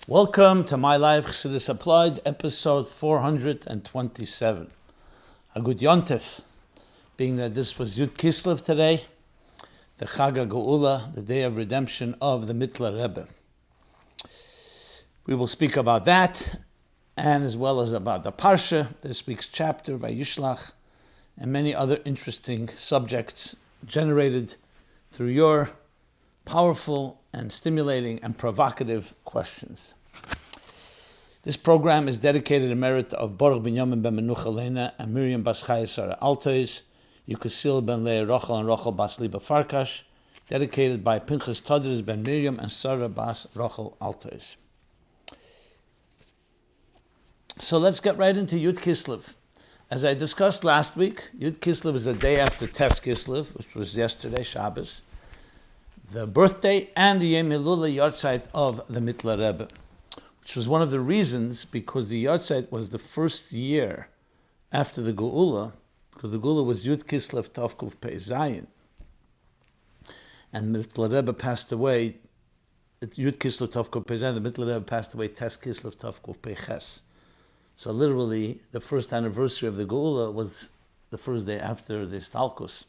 Welcome to My Life, Chassidus Applied, episode 427. A good Yontif, being that this was Yud Kislev today, the geulah, the day of redemption of the Mitteler Rebbe. We will speak about that, and as well as about the Parsha, this week's chapter, Vayishlach, and many other interesting subjects generated through your powerful and stimulating and provocative questions. This program is dedicated in merit of Baruch ben Yamin ben Menucha Lena and Miriam bas Chaya Sarah Altois, Yukasil ben Leah Rochel and Rochel bas Liba Farkash, dedicated by Pinchas Todris ben Miriam and Sarah bas Rochel Altois. So let's get right into Yud Kislev. As I discussed last week, Yud Kislev is the day after Tes Kislev, which was yesterday, Shabbos, the birthday and the Yom Hilula Yahrzeit of the Mitteler Rebbe, which was one of the reasons, because the Yahrzeit was the first year after the geulah, because the geulah was Yud Kislev Tovkuf Pei Zayin, and the Mitteler Rebbe passed away, Yud Kislev Tovkuf Pei Zayin, the Mitteler Rebbe passed away Tes Kislev Tovkuf Pei Ches. So literally, the first anniversary of the geulah was the first day after the Stalkus.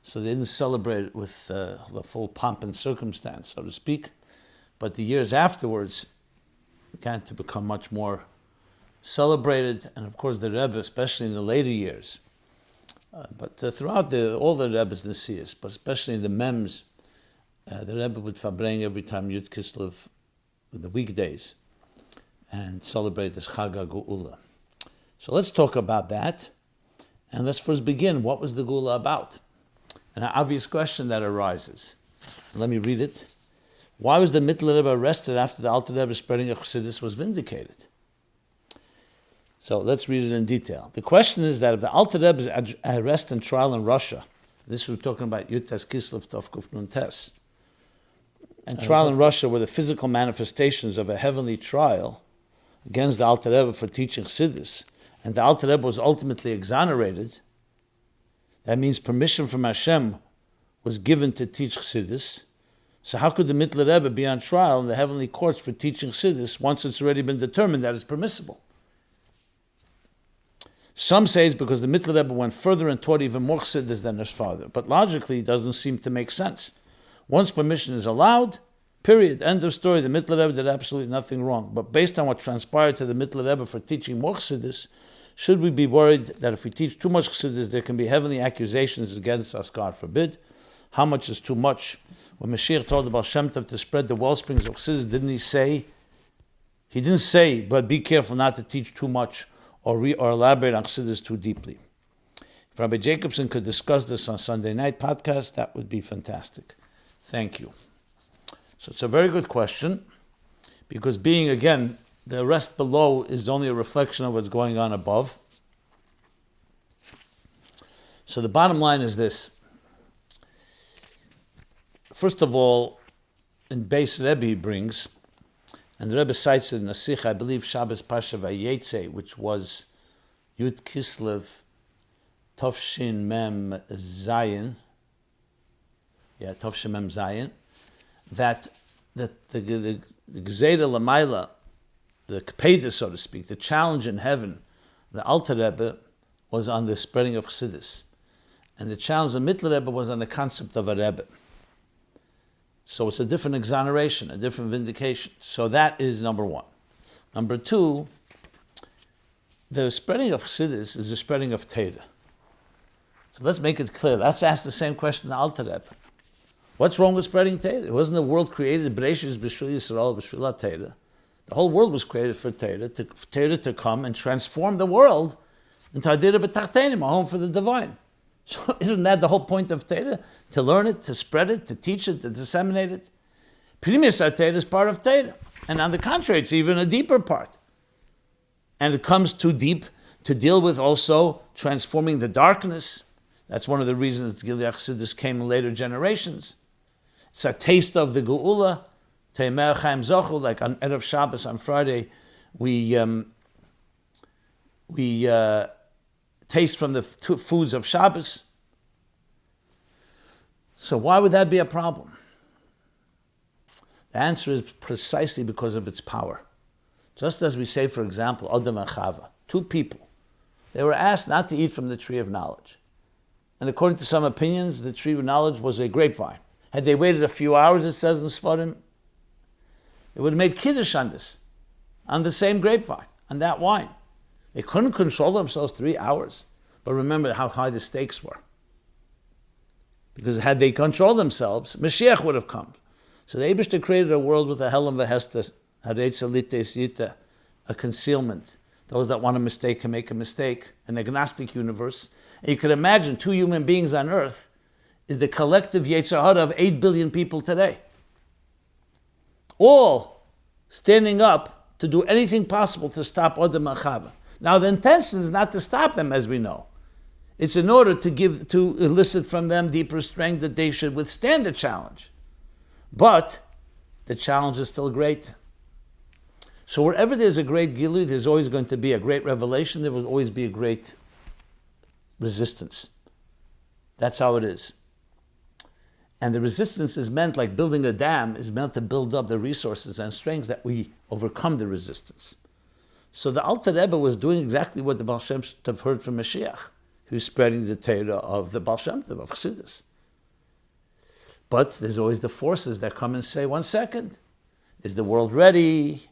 So they didn't celebrate it with the full pomp and circumstance, so to speak. But the years afterwards began to become much more celebrated. And of course the Rebbe, especially in the later years, but throughout all the Rebbe's Nesias, but especially in the Mems, the Rebbe would farbrengen every time Yud Kislev, the weekdays, and celebrate this geulah. So let's talk about that. And let's first begin. What was the geulah about? An obvious question that arises. Let me read it. Why was the Mitteler Rebbe arrested after the Alter Rebbe spreading of Chassidus was vindicated? So let's read it in detail. The question is that if the Alter Rebbe's arrest and trial in Russia, this we're talking about Yud Tes Kislev Tovkuf Nun Tes, and trial in Russia were the physical manifestations of a heavenly trial against the Alter Rebbe for teaching Chassidus, and the Alter Rebbe was ultimately exonerated. That means permission from Hashem was given to teach Chassidus. So how could the Mitteler Rebbe be on trial in the heavenly courts for teaching Chassidus once it's already been determined that it's permissible? Some say it's because the Mitteler Rebbe went further and taught even more Chassidus than his father. But logically, it doesn't seem to make sense. Once permission is allowed, period, end of story, the Mitteler Rebbe did absolutely nothing wrong. But based on what transpired to the Mitteler Rebbe for teaching more Chassidus, should we be worried that if we teach too much Chassidus, there can be heavenly accusations against us, God forbid? How much is too much? When Mashiach told the Baal Shem Tov to spread the wellsprings of Chassidus, didn't he say? He didn't say, but be careful not to teach too much or elaborate on Chassidus too deeply. If Rabbi Jacobson could discuss this on Sunday night podcast, that would be fantastic. Thank you. So it's a very good question, because being, again, the rest below is only a reflection of what's going on above. So the bottom line is this. First of all, in Beis Rebbe he brings, and the Rebbe cites it in a Sikh, I believe Shabbos Parsha Vayetze, which was Yud Kislev Tovshin Mem Zayin, Tovshin Mem Zayin, that the Gzeira Lamaila, the kapelye, so to speak, the challenge in heaven, the Alter Rebbe was on the spreading of Chassidus. And the challenge of the Mitteler Rebbe was on the concept of a Rebbe. So it's a different exoneration, a different vindication. So that is number one. Number two, the spreading of Chassidus is the spreading of Torah. So let's make it clear. Let's ask the same question to Alter Rebbe. What's wrong with spreading Torah? Wasn't the world created, Bereshis b'shvil Yisrael b'shvil Torah? The whole world was created for Torah to come and transform the world into Adira b'tachtenim, a home for the divine. So isn't that the whole point of Torah? To learn it, to spread it, to teach it, to disseminate it? Primus Torah is part of Torah. And on the contrary, it's even a deeper part. And it comes too deep to deal with also transforming the darkness. That's one of the reasons the geulah Chassidus came in later generations. It's a taste of the geulah. Like on Erev Shabbos on Friday, we taste from the foods of Shabbos. So why would that be a problem? The answer is precisely because of its power. Just as we say, for example, Adam and Chava, two people. They were asked not to eat from the tree of knowledge. And according to some opinions, the tree of knowledge was a grapevine. Had they waited a few hours, it says in Sfarim, it would have made kiddush on this, on the same grapevine, on that wine. They couldn't control themselves 3 hours. But remember how high the stakes were. Because had they controlled themselves, Mashiach would have come. So the Eibishter created a world with a hell and v'hester, a concealment. Those that want a mistake can make a mistake, an agnostic universe. And you can imagine 2 human beings on earth is the collective Yetzer Hara of 8 billion people today. All standing up to do anything possible to stop Adam and Chava. Now the intention is not to stop them, as we know. It's in order to elicit from them deeper strength that they should withstand the challenge. But the challenge is still great. So wherever there's a great geulah, there's always going to be a great revelation. There will always be a great resistance. That's how it is. And the resistance is meant, like building a dam, is meant to build up the resources and strengths that we overcome the resistance. So the Alter Rebbe was doing exactly what the Baal Shem Tov heard from Mashiach, who's spreading the Torah of the Baal Shem Tov, of Chassidus. But there's always the forces that come and say, 1 second, is the world ready?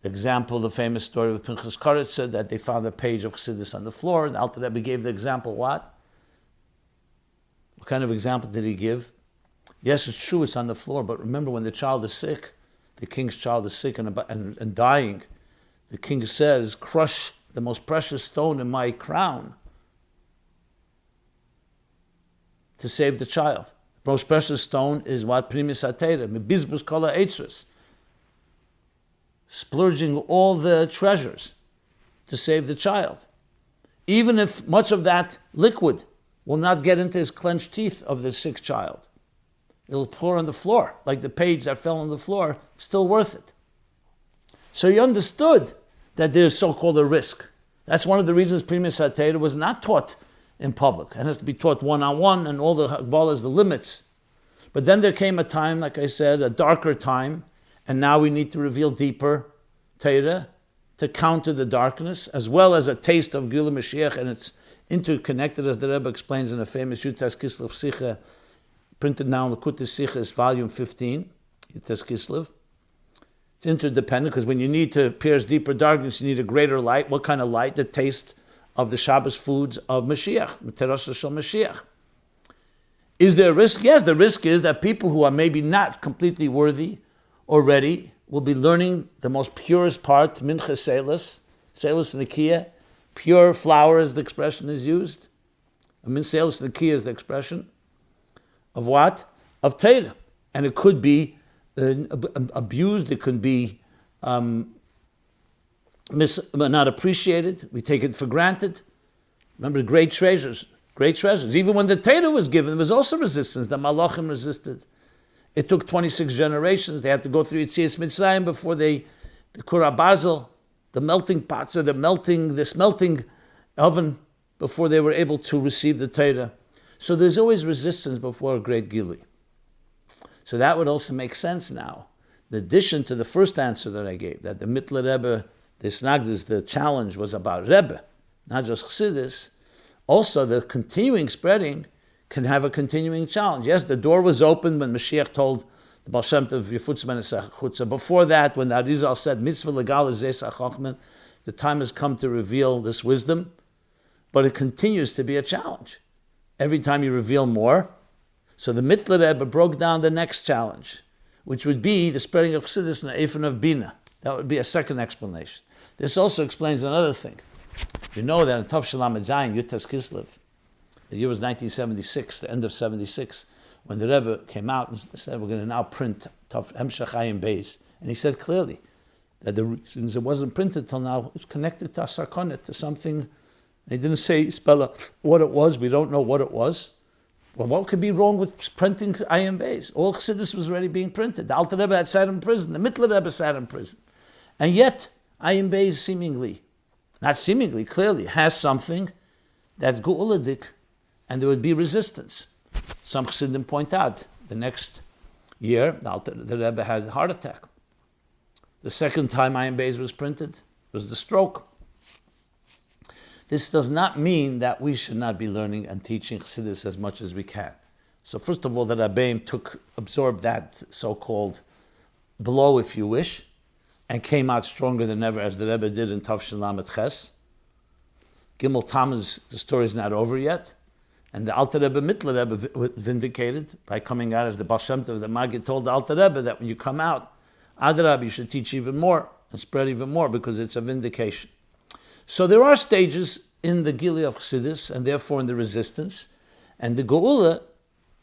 The example, the famous story of Pinchas Koretz said that they found a page of Chassidus on the floor, and Alter Rebbe gave the example, what? What kind of example did he give? Yes, it's true, it's on the floor, but remember when the child is sick, the king's child is sick and dying, the king says, crush the most precious stone in my crown to save the child. The most precious stone is what? Primis atera, mebizbus kol ha'etzros. Splurging all the treasures to save the child. Even if much of that liquid will not get into his clenched teeth of the sick child. It'll pour on the floor, like the page that fell on the floor, it's still worth it. So he understood that there's so-called a risk. That's one of the reasons Primis atera was not taught in public. It has to be taught one-on-one, and all the Hagbalas, the limits. But then there came a time, like I said, a darker time, and now we need to reveal deeper Torah to counter the darkness, as well as a taste of geulah Mashiach, and it's interconnected, as the Rebbe explains in a famous Yud Dalet Kislev Sikha, printed now in Lekutis Sichas, volume 15, Yud Dalet Kislev. It's interdependent, because when you need to pierce deeper darkness, you need a greater light. What kind of light? The taste of the Shabbos foods of Mashiach, Terasa Shel Mashiach. Is there a risk? Yes, the risk is that people who are maybe not completely worthy or ready will be learning the most purest part, Mincha Selis Nikia, pure flour as the expression is used. Min Selis Nikia is the expression of what? Of Torah. And it could be abused, it could be not appreciated. We take it for granted. Remember, great treasures. Even when the Torah was given, there was also resistance. The Malachim resisted. It took 26 generations. They had to go through Yetzias Mitzrayim before the Kura Basil, the melting pots, or the smelting oven, before they were able to receive the Torah. So there's always resistance before a great geulah. So that would also make sense now. In addition to the first answer that I gave, that the Mitteler Rebbe, the challenge was about Rebbe, not just Chassidus. Also, the continuing spreading can have a continuing challenge. Yes, the door was open when Mashiach told the Baal Shem Tov, Yefutz ben Esachutza. Before that, when the Arizal said, Mitzvah legal is Zesach, the time has come to reveal this wisdom, but it continues to be a challenge. Every time you reveal more. So the Mitteler Rebbe broke down the next challenge, which would be the spreading of Chassidus and the Eifon of Bina. That would be a second explanation. This also explains another thing. You know that in Tov Shalom Zayin, Yud Dalet Kislev, the year was 1976, the end of 76, when the Rebbe came out and said, we're going to now print Tov Hemshech Ayin Beis. And he said clearly that the reasons it wasn't printed till now, it was connected to Asakonet, to something. He didn't spell out what it was. We don't know what it was. Well, what could be wrong with printing Ayin Beis? All Chassidus was already being printed. The Alter Rebbe had sat in prison. The Mitteler Rebbe sat in prison. And yet, Ayin Beis clearly has something that's geuladik, and there would be resistance. Some Chassidim point out, the next year, the Rebbe had a heart attack. The second time Ayin Beis was printed was the stroke. This does not mean that we should not be learning and teaching Chassidus as much as we can. So first of all, the Rebbeim absorbed that so-called blow, if you wish, and came out stronger than ever, as the Rebbe did in Tavshin Lamed Ches. Gimel Tammuz, the story is not over yet. And the Alter Rebbe, Mitteler Rebbe, vindicated by coming out as the Baal Shem Tov. The Maggid told the Alter Rebbe that when you come out, Adarab, you should teach even more and spread even more because it's a vindication. So there are stages in the geulah of Chassidus and therefore in the resistance. And the geulah,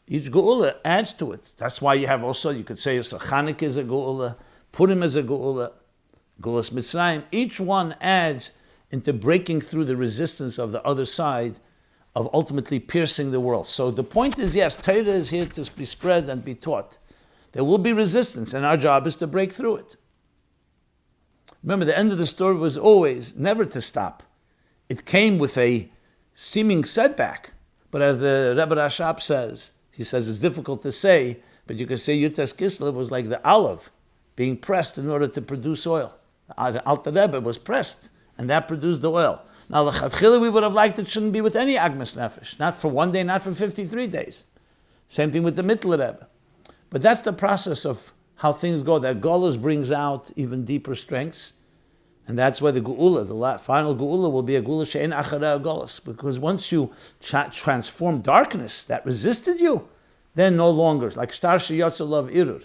each geulah adds to it. That's why you have also, you could say, Chanukah is a geulah, Purim is a geulah, Geulas Mitzrayim. Each one adds into breaking through the resistance of the other side of ultimately piercing the world. So the point is, yes, Torah is here to be spread and be taught. There will be resistance, and our job is to break through it. Remember, the end of the story was always never to stop. It came with a seeming setback, but as the Rebbe Rashab says, he says it's difficult to say, but you can say Yud Dalet Kislev was like the olive being pressed in order to produce oil. The Alter Rebbe was pressed, and that produced the oil. Now, the Chatchila, we would have liked it shouldn't be with any Agmas Nefesh, not for one day, not for 53 days. Same thing with the Mitteler Rebbe. But that's the process of how things go. That Golos brings out even deeper strengths, and that's why the geulah, the final geulah, will be a geulah she'en acharei Golos, because once you transform darkness that resisted you, then no longer, like Shtar Sheyotze Lav Irur,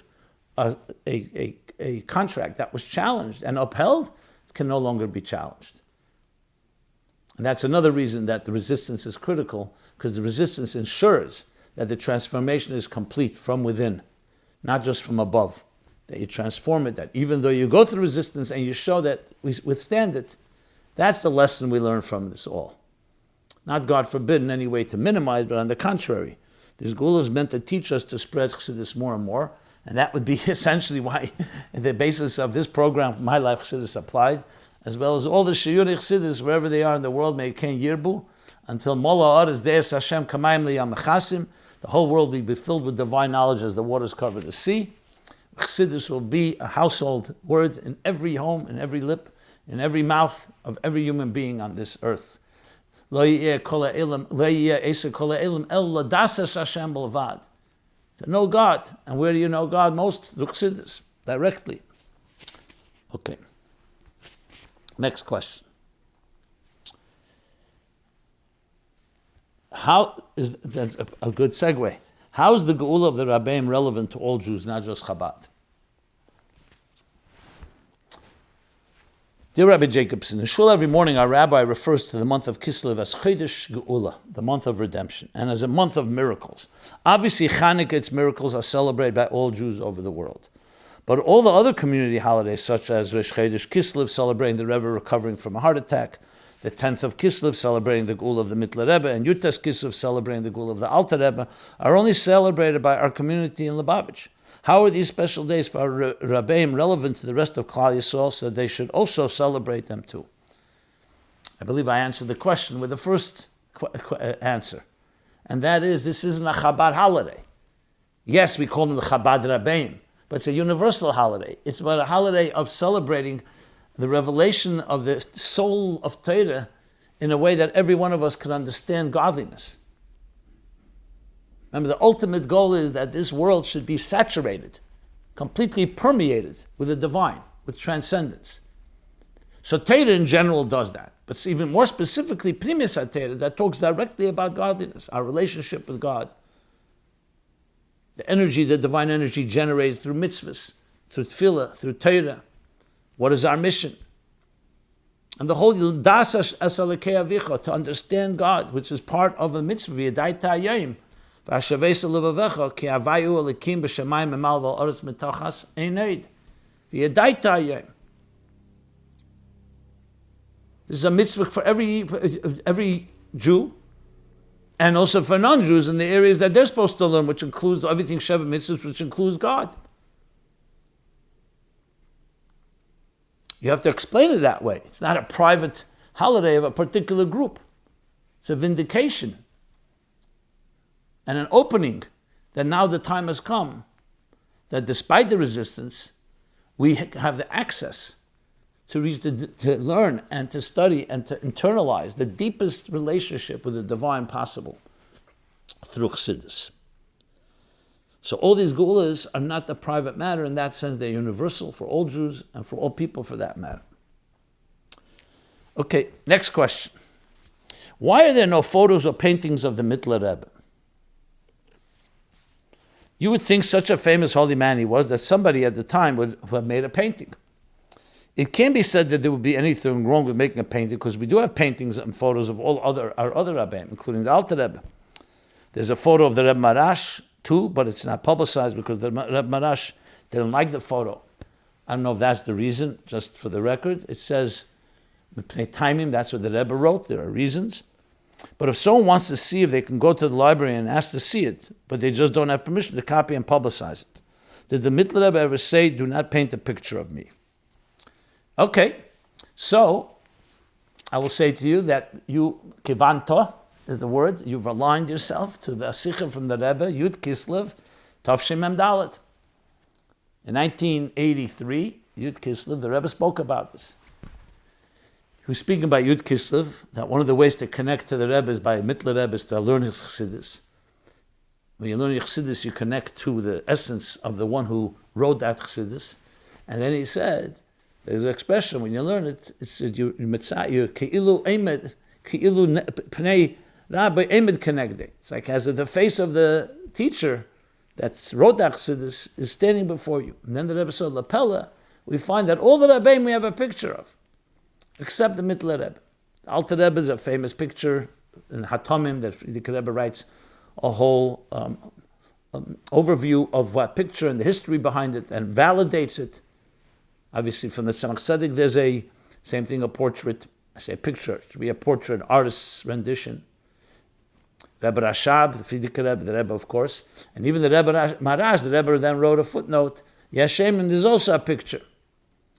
a contract that was challenged and upheld can no longer be challenged. And that's another reason that the resistance is critical, because the resistance ensures that the transformation is complete from within, not just from above. That you transform it, that even though you go through resistance and you show that we withstand it, that's the lesson we learn from this all. Not, God forbid, in any way to minimize, but on the contrary. This geulah is meant to teach us to spread Chassidus more and more, and that would be essentially why the basis of this program, My Life Chassidus Applied, as well as all the Shiurei Chassidus, wherever they are in the world, may Ken Yirbu, until Mola Oretz Deis Hashem Kamayim Liyam Mechasim, the whole world will be filled with divine knowledge as the waters cover the sea. Chassidus will be a household word in every home, in every lip, in every mouth of every human being on this earth. To know God. And where do you know God most? Through Chassidus, directly. Okay. Next question. That's a good segue. How is the geulah of the Rebbeim relevant to all Jews, not just Chabad? Dear Rabbi Jacobson, in Shul every morning our rabbi refers to the month of Kislev as Chodesh Geulah, the month of redemption, and as a month of miracles. Obviously, Chanukah, its miracles are celebrated by all Jews over the world. But all the other community holidays, such as Rosh Chodesh Kislev, celebrating the Rebbe recovering from a heart attack, the 10th of Kislev, celebrating the geulah of the Mitteler Rebbe, and Yud Dalet Kislev, celebrating the geulah of the Alter Rebbe, are only celebrated by our community in Lubavitch. How are these special days for our Rebbeim relevant to the rest of Klal Yisrael, so they should also celebrate them too? I believe I answered the question with the first answer, and that is, this isn't a Chabad holiday. Yes, we call them the Chabad Rebbeim, but it's a universal holiday. It's about a holiday of celebrating the revelation of the soul of Torah in a way that every one of us can understand godliness. Remember, the ultimate goal is that this world should be saturated, completely permeated with the divine, with transcendence. So Torah in general does that, but even more specifically, Primis HaTorah, that talks directly about godliness, our relationship with God. The energy, the divine energy generated through mitzvahs, through tefillah, through Torah. What is our mission? And the whole das asalekei avicha, to understand God, which is part of a mitzvah, v'yadai ta'ayim, v'ashavesa levavecha, ki avayu alikim b'shamayim emal v'oretz mitachas eineid, v'yadai ta'ayim. This is a mitzvah for every Jew, and also for non-Jews in the areas that they're supposed to learn, which includes everything Sheva mitzvahs, which includes God. You have to explain it that way. It's not a private holiday of a particular group. It's a vindication and an opening that now the time has come that despite the resistance, we have the access to learn and to study and to internalize the deepest relationship with the divine possible through Chassidus. So all these geulas are not the private matter. In that sense, they're universal for all Jews and for all people for that matter. Okay, next question. Why are there no photos or paintings of the Mitteler Rebbe? You would think such a famous holy man he was that somebody at the time would have made a painting. It can't be said that there would be anything wrong with making a painting because we do have paintings and photos of our other Rebbeim, including the Alter Rebbe. There's a photo of the Reb Marash too, but it's not publicized because the Reb Marash didn't like the photo. I don't know if that's the reason, just for the record. It says, timing, that's what the Rebbe wrote, there are reasons. But if someone wants to see if they can go to the library and ask to see it, but they just don't have permission to copy and publicize it. Did the Mitteler Rebbe ever say, do not paint a picture of me? Okay, so I will say to you that you, kivanto is the word, you've aligned yourself to the Sikha from the Rebbe, Yud Kislev, Tavshim Mem Dalet. In 1983, Yud Kislev, the Rebbe spoke about this. He was speaking about Yud Kislev, that one of the ways to connect to the Rebbe is by Mitteler Rebbe is to learn his Chassidus. When you learn your Chassidus, you connect to the essence of the one who wrote that Chassidus. And then he said, there's an expression, when you learn it, it's you keilu emed, keilu pnei rabbi emed kenegde. It's like as if the face of the teacher that wrote that Chassidus is standing before you. And then the Rebbe said, Lapella, we find that all the Rebbeim we have a picture of, except the Mitteler Rebbe. The Alter Rebbe is a famous picture in Hatomim that the Rebbe writes a whole overview of what picture and the history behind it and validates it. Obviously, from the Tzemach Tzedek, there's a same thing, a portrait. I say a picture. It should be a portrait, artist's rendition. Rebbe Rashab, the vindicated Rebbe, the Rebbe, of course, and even the Rebbe Marash, the Rebbe then wrote a footnote. Yashem, and there's also a picture.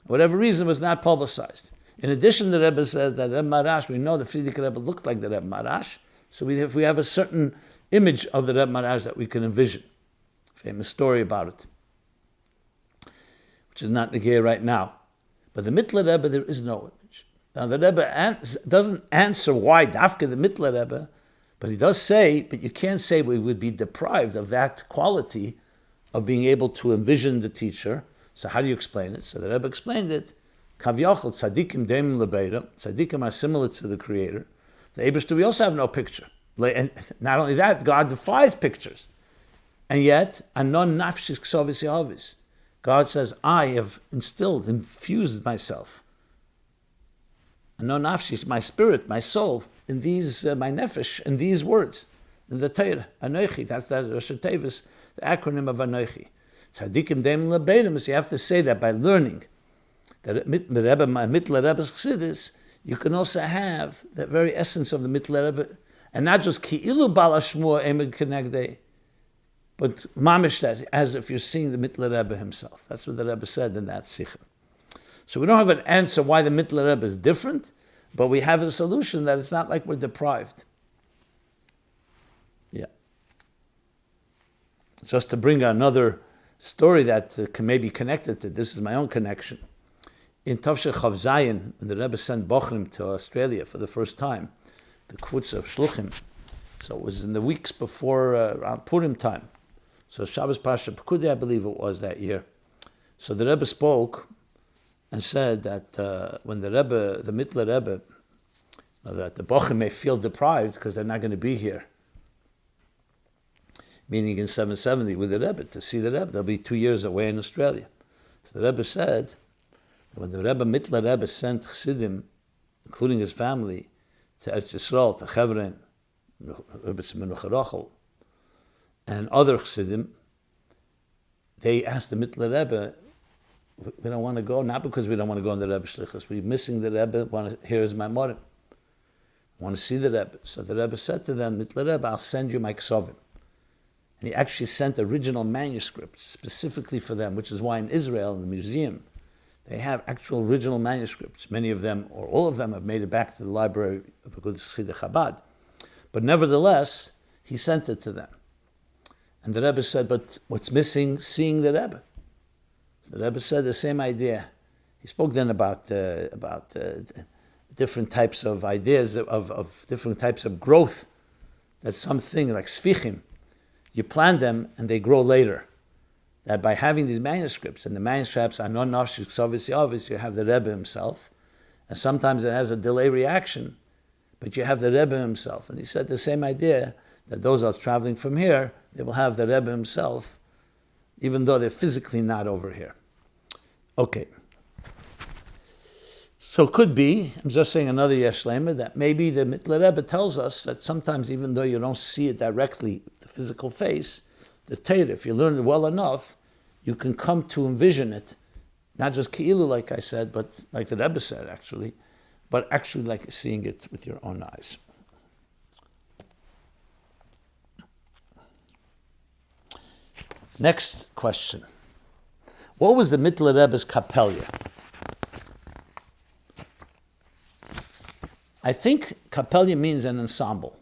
For whatever reason, it was not publicized. In addition, the Rebbe says that Rebbe Marash, we know the vindicated Rebbe looked like the Rebbe Marash, so we have a certain image of the Rebbe Marash that we can envision. Famous story about it, which is not negay right now. But the Mitteler Rebbe, there is no image. Now the Rebbe doesn't answer why Dafka the Mitteler Rebbe, but he does say, but you can't say we would be deprived of that quality of being able to envision the teacher. So how do you explain it? So the Rebbe explained it. Kavyachol tzadikim deim lebeira. Tzadikim are similar to the Creator. The Eibishter, we also have no picture. And not only that, God defies pictures. And yet, anon nafshis ksovis yehovis. God says, I have infused myself. Anon nafshis, my spirit, my soul, in these, my nefesh, in these words. In the Torah, Anochi, that's that Rosh Tevis, the acronym of Anochi. Tzadikim deim lebeira, so you have to say that by learning the Rebbe, Mitteler Rebbe's Chassidus, you can also have that very essence of the Mitteler Rebbe, and not just ki'ilu bal hashmua emed kenegdei, but mamish that, as if you're seeing the Mitteler Rebbe himself. That's what the Rebbe said in that sikha. So we don't have an answer why the Mitteler Rebbe is different, but we have a solution that it's not like we're deprived. Yeah. Just to bring another story that can maybe connected to this is my own connection. In Tavsheh Chav Zayin, when the Rebbe sent Bochrim to Australia for the first time, the Kvutz of Shluchim, so it was in the weeks before around Purim time. So Shabbos Pasha Pekudei, I believe it was that year. So the Rebbe spoke and said that when the Rebbe, the Mitteler Rebbe, that the Bochrim may feel deprived because they're not going to be here. Meaning in 770 with the Rebbe, to see the Rebbe, they'll be 2 years away in Australia. So the Rebbe said, when the Rebbe, Mitteler Rebbe sent Chassidim, including his family, to Eretz Yisrael, to Hebron, Rebbe Menucha Rochel, and other Chassidim, they asked the Mitteler Rebbe, we don't want to go, not because we don't want to go on the Rebbe Shlichus, we're missing the Rebbe, here is my morim. I want to see the Rebbe. So the Rebbe said to them, Mitteler Rebbe, I'll send you my ksovim. And he actually sent original manuscripts specifically for them, which is why in Israel, in the museum, they have actual original manuscripts. Many of them, or all of them, have made it back to the library of a good Chassidus Chabad. But nevertheless, he sent it to them. And the Rebbe said, but what's missing? Seeing the Rebbe. So the Rebbe said the same idea. He spoke then about different types of ideas, of different types of growth. That's something like sfichim. You plant them and they grow later. That by having these manuscripts, and the manuscripts are non-nafshik sovis yavis, you have the Rebbe himself. And sometimes it has a delay reaction, but you have the Rebbe himself. And he said the same idea, that those are traveling from here, they will have the Rebbe himself, even though they're physically not over here. Okay. So it could be, I'm just saying another shleimah, that maybe the Mitteler Rebbe tells us that sometimes even though you don't see it directly, the physical face, the Torah, if you learn it well enough, you can come to envision it, not just geulah, like I said, but like the Rebbe said actually, but actually like seeing it with your own eyes. Next question. What was the Mitteler Rebbe's kapelye? I think kapelye means an ensemble.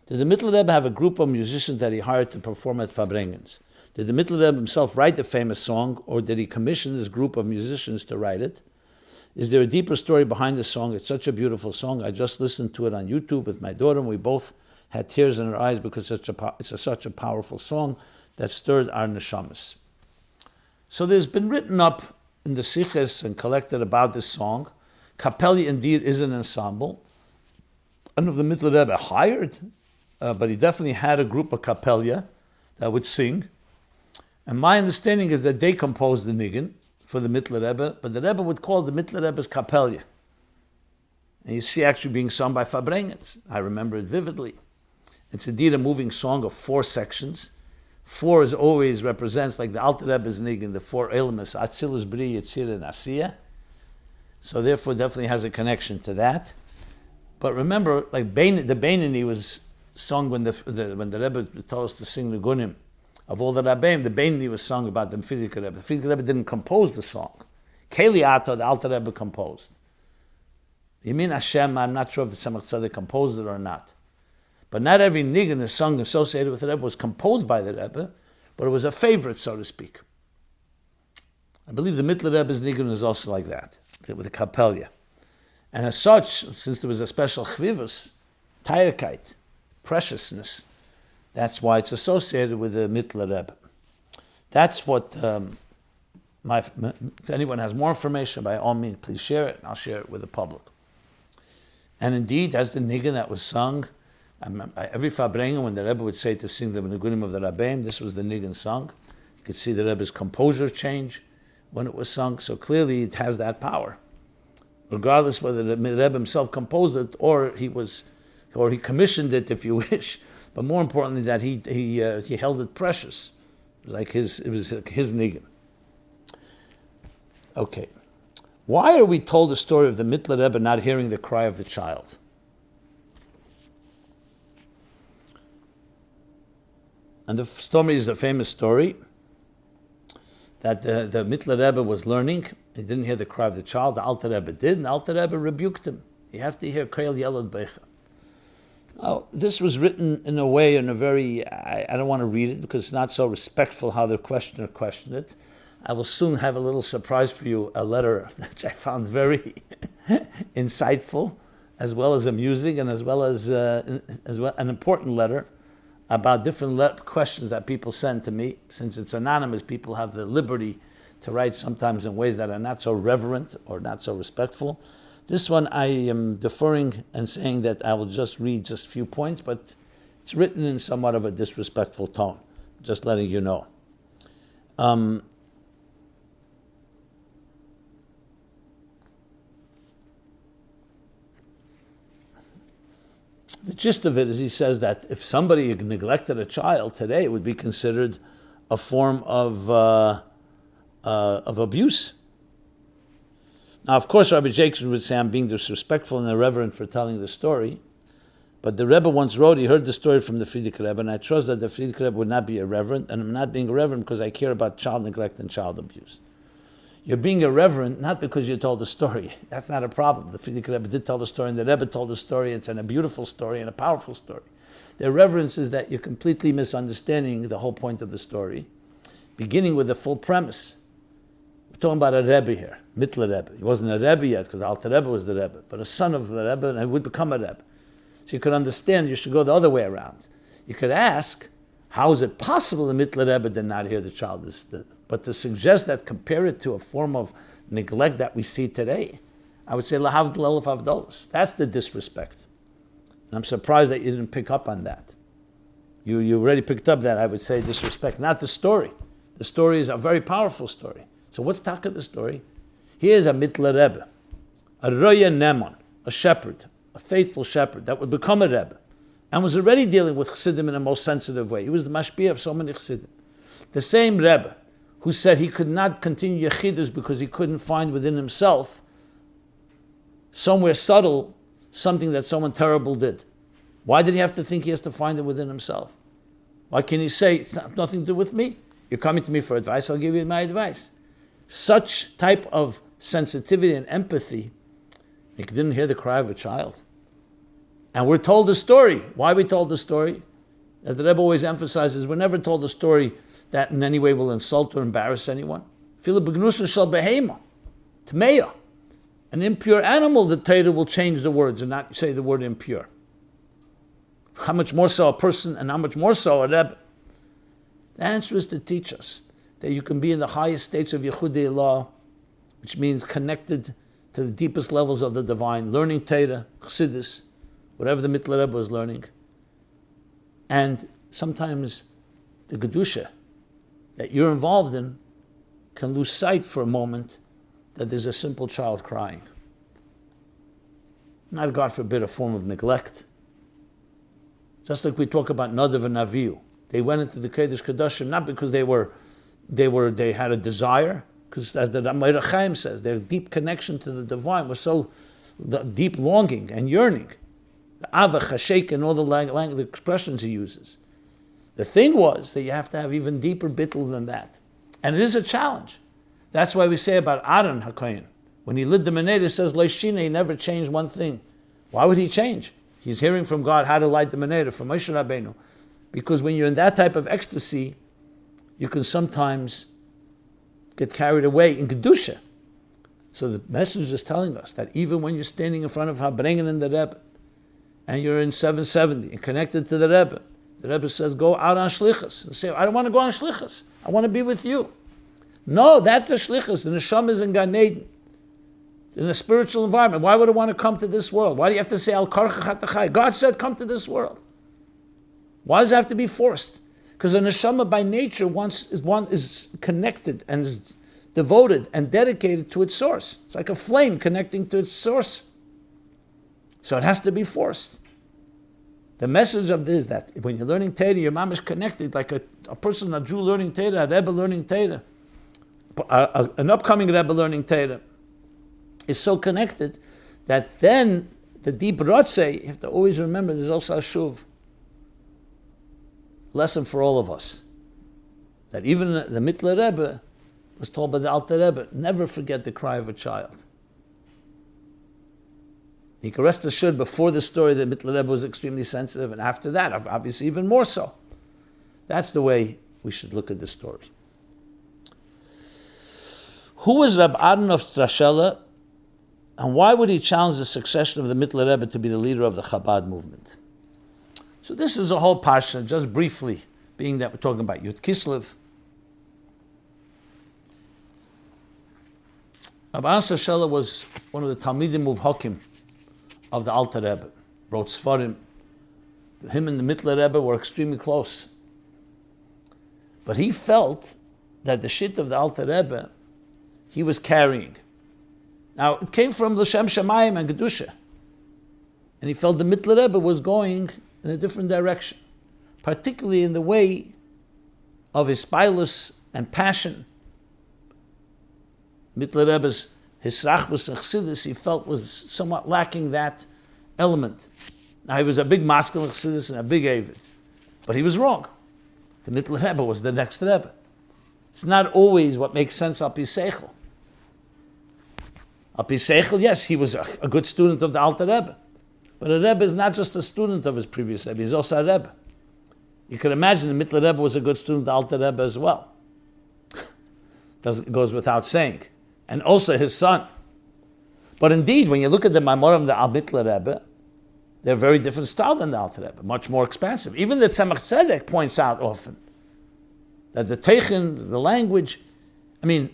Did the Mitteler Rebbe have a group of musicians that he hired to perform at farbrengens? Did the Mitteler Rebbe himself write the famous song, or did he commission this group of musicians to write it? Is there a deeper story behind the song? It's such a beautiful song. I just listened to it on YouTube with my daughter, and we both had tears in our eyes because it's such a powerful song that stirred our neshamas. So there's been written up in the siches and collected about this song. Kapelye indeed is an ensemble. I don't know if the Mitteler Rebbe hired, but he definitely had a group of kapelye that would sing. And my understanding is that they composed the nigun for the Mitteler Rebbe, but the Rebbe would call the Mitteler Rebbe's kapelye. And you see actually being sung by farbrengens. I remember it vividly. It's indeed a moving song of 4 sections. 4 is always represents, like the Alter Rebbe's nigun, the 4 elements, Atzilus, Bri, Yitzir, and Asiya. So therefore definitely has a connection to that. But remember, like the Beinani was sung when the Rebbe told us to sing the gunim. Of all the Rebbeim, the Beinani was sung about the vindicated Rebbe. The vindicated Rebbe didn't compose the song. Keli Ato, the Alter Rebbe composed. Yamin Hashem, I'm not sure if the Tzemach Tzedek composed it or not. But not every nigun is sung associated with the Rebbe was composed by the Rebbe, but it was a favorite, so to speak. I believe the Mitteler Rebbe's nigun is also like that, with the kapelye. And as such, since there was a special chvivus, teirkeit, preciousness, that's why it's associated with the Mitteler Rebbe. That's what, if anyone has more information, by all means, please share it, and I'll share it with the public. And indeed, that's the nigun that was sung. Every farbrengen, when the Rebbe would say to sing the nigunim of the Rebbeim, this was the nigun sung. You could see the Rebbe's composure change when it was sung, so clearly it has that power. Regardless whether the Rebbe himself composed it or he commissioned it, if you wish, but more importantly that he held it precious. It was like his nigun. Okay. Why are we told the story of the Mitteler Rebbe not hearing the cry of the child? And the story is a famous story that the Mitteler Rebbe was learning. He didn't hear the cry of the child. The Alter Rebbe did, and the Alter Rebbe rebuked him. You have to hear Koel Yelad Becha. Now, this was written in a way, in a very, I don't want to read it because it's not so respectful how the questioner questioned it. I will soon have a little surprise for you, a letter which I found very insightful, as well as amusing, and as well an important letter about different questions that people send to me. Since it's anonymous, people have the liberty to write sometimes in ways that are not so reverent or not so respectful. This one I am deferring and saying that I will just read just a few points, but it's written in somewhat of a disrespectful tone, just letting you know. The gist of it is he says that if somebody neglected a child today, it would be considered a form of abuse. Now, of course, Rabbi Jacob would say I'm being disrespectful and irreverent for telling the story, but the Rebbe once wrote, he heard the story from the vindicated Rebbe, and I trust that the vindicated Rebbe would not be irreverent, and I'm not being irreverent because I care about child neglect and child abuse. You're being irreverent not because you told the story. That's not a problem. The vindicated Rebbe did tell the story, and the Rebbe told the story. It's a beautiful story and a powerful story. The irreverence is that you're completely misunderstanding the whole point of the story, beginning with the full premise. We're talking about a Rebbe here, Mitteler Rebbe. He wasn't a Rebbe yet because Alter Rebbe was the Rebbe, but a son of the Rebbe, and he would become a Rebbe. So you could understand, you should go the other way around. You could ask, how is it possible the Mitteler Rebbe did not hear the child? But to suggest that, compare it to a form of neglect that we see today, I would say, lahavdil elef avdolos. That's the disrespect. And I'm surprised that you didn't pick up on that. You already picked up that, I would say, disrespect, not the story. The story is a very powerful story. So what's taka the story? Here's a Mitteler Rebbe, a roya nemon, a shepherd, a faithful shepherd that would become a Rebbe, and was already dealing with Chassidim in a most sensitive way. He was the mashpia of so many Chassidim. The same Rebbe who said he could not continue Yechidus because he couldn't find within himself somewhere subtle something that someone terrible did. Why did he have to think he has to find it within himself? Why can't he say, it's nothing to do with me? You're coming to me for advice, I'll give you my advice. Such type of sensitivity and empathy, he didn't hear the cry of a child. And we're told the story. Why are we told the story? As the Rebbe always emphasizes, we're never told a story that in any way will insult or embarrass anyone. Fila b'gnusha shel behema, tmeya. An impure animal, the Torah will change the words and not say the word impure. How much more so a person, and how much more so a Rebbe? The answer is to teach us that you can be in the highest states of Yechudei law, which means connected to the deepest levels of the divine, learning Torah, Chassidus, whatever the Mitteler Rebbe was learning. And sometimes the Gedusha that you're involved in can lose sight for a moment that there's a simple child crying. Not, God forbid, a form of neglect. Just like we talk about Nadav and Avihu. They went into the Kodesh Kodashim not because they had a desire, because as the Ramay Chaim says, their deep connection to the divine was so the deep longing and yearning. The Ava, Chashek, and all the expressions he uses. The thing was that you have to have even deeper bittul than that. And it is a challenge. That's why we say about Aaron HaKohen, when he lit the menorah, it says, Leishina, he never changed one thing. Why would he change? He's hearing from God how to light the menorah, from Moshe Rabbeinu. Because when you're in that type of ecstasy, you can sometimes get carried away in Kedusha. So the message is telling us that even when you're standing in front of farbrengen in the Rebbe, and you're in 770 and connected to the Rebbe says, go out on shlichus. And say, I don't want to go on shlichus. I want to be with you. No, that's a shlichus. The neshama is in Gan Eden. It's in a spiritual environment. Why would I want to come to this world? Why do you have to say, Al karcha chatachai? God said, come to this world. Why does it have to be forced? Because the neshama by nature is connected and is devoted and dedicated to its source. It's like a flame connecting to its source. So it has to be forced. The message of this is that when you're learning Torah, your mom is connected like a person, a Jew learning Torah, a Rebbe learning Torah, an upcoming Rebbe learning Torah, is so connected that then the deep rotzeh, you have to always remember there's also a shuv. Lesson for all of us. That even the Mitteler Rebbe was told by the Alter Rebbe, never forget the cry of a child. You can rest assured before the story that Mitteler Rebbe was extremely sensitive, and after that, obviously even more so. That's the way we should look at the story. Who was Reb Aharon of Strashelye, and why would he challenge the succession of the Mitteler Rebbe to be the leader of the Chabad movement? So this is a whole parsha, just briefly, being that we're talking about Yud Kislev. Reb Aharon of Strashelye was one of the Talmidim Muvhakim of the Alter Rebbe, wrote Sfarim. Him and the Mitteler Rebbe were extremely close. But he felt that the shit of the Alter Rebbe, he was carrying. Now, it came from L'Shem Shamayim and Gedusha. And he felt the Mitteler Rebbe was going in a different direction, particularly in the way of his pilus and passion. Mitteler Rebbe's his rachvus and chassidus, he felt was somewhat lacking that element. Now he was a big masculine chassidus and a big avid, but he was wrong. The Mitteler Rebbe was the next Rebbe. It's not always what makes sense up his seichel. Seichel, yes, he was a good student of the Alter Rebbe. But a Rebbe is not just a student of his previous Rebbe, he's also a Rebbe. You can imagine the Mitteler Rebbe was a good student of the Alter Rebbe as well. It goes without saying. And also his son. But indeed, when you look at the Maimorim of the Mitteler Rebbe, they're a very different style than the Alter Rebbe, much more expansive. Even the Tzemach Tzedek points out often that the Teichen, the language, he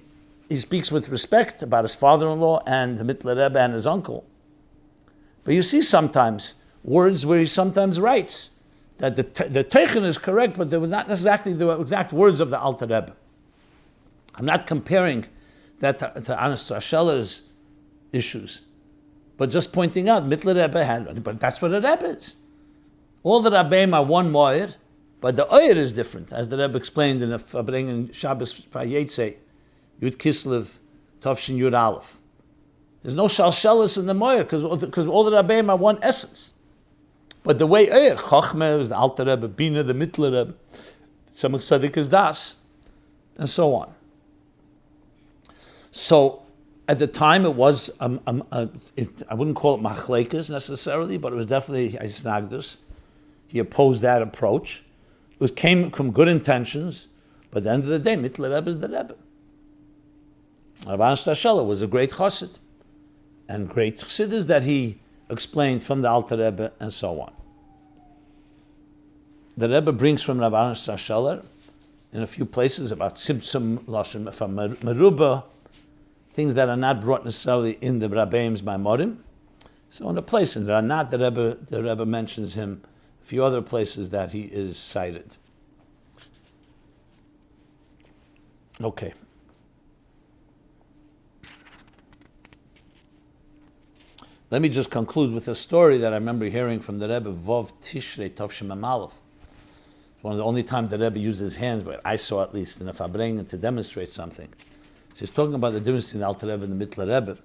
speaks with respect about his father-in-law and the Mitteler Rebbe and his uncle. But you see sometimes words where he sometimes writes that the Teichen is correct, but they were not exactly the exact words of the Alter Rebbe. I'm not comparing that to Aharon of Strashelye's issues, but just pointing out Mitteler Rebbe had, but that's what a Rebbe is. All the Rebbeim are one Moed, but the Oyer is different, as the Rebbe explained in the farbrengen Shabbos Payetze, Yud Kislev, Tovshin Yud Aleph. There's no shalshelis in the Moyer because all the Rebbeim are one essence. But the way Oyer, Chochmeh is the Alter Rebbe, Bina the Mitteler Rebbe, Tzemach Tzedek is Das, and so on. So at the time it was, I wouldn't call it machlekes necessarily, but it was definitely Isnagdus. He opposed that approach. It came from good intentions, but at the end of the day, Mitteler Rebbe is the Rebbe. Reb Aharon of Strashelye was a great chassid, and great chassidus that he explained from the Alter Rebbe, and so on. The Rebbe brings from Reb Aharon of Strashelye in a few places about Tzimtzum Lashon from Merubah, things that are not brought necessarily in the Rebbeim's Maimorim. So in a place in Ranat, the Rebbe mentions him, a few other places that he is cited. Okay. Let me just conclude with a story that I remember hearing from the Rebbe, Vov Tishrei Tovshim Amalef. It's one of the only times the Rebbe used his hands, but I saw at least in a farbrengen to demonstrate something. So he's talking about the difference between the Alter Rebbe and the Mitteler Rebbe.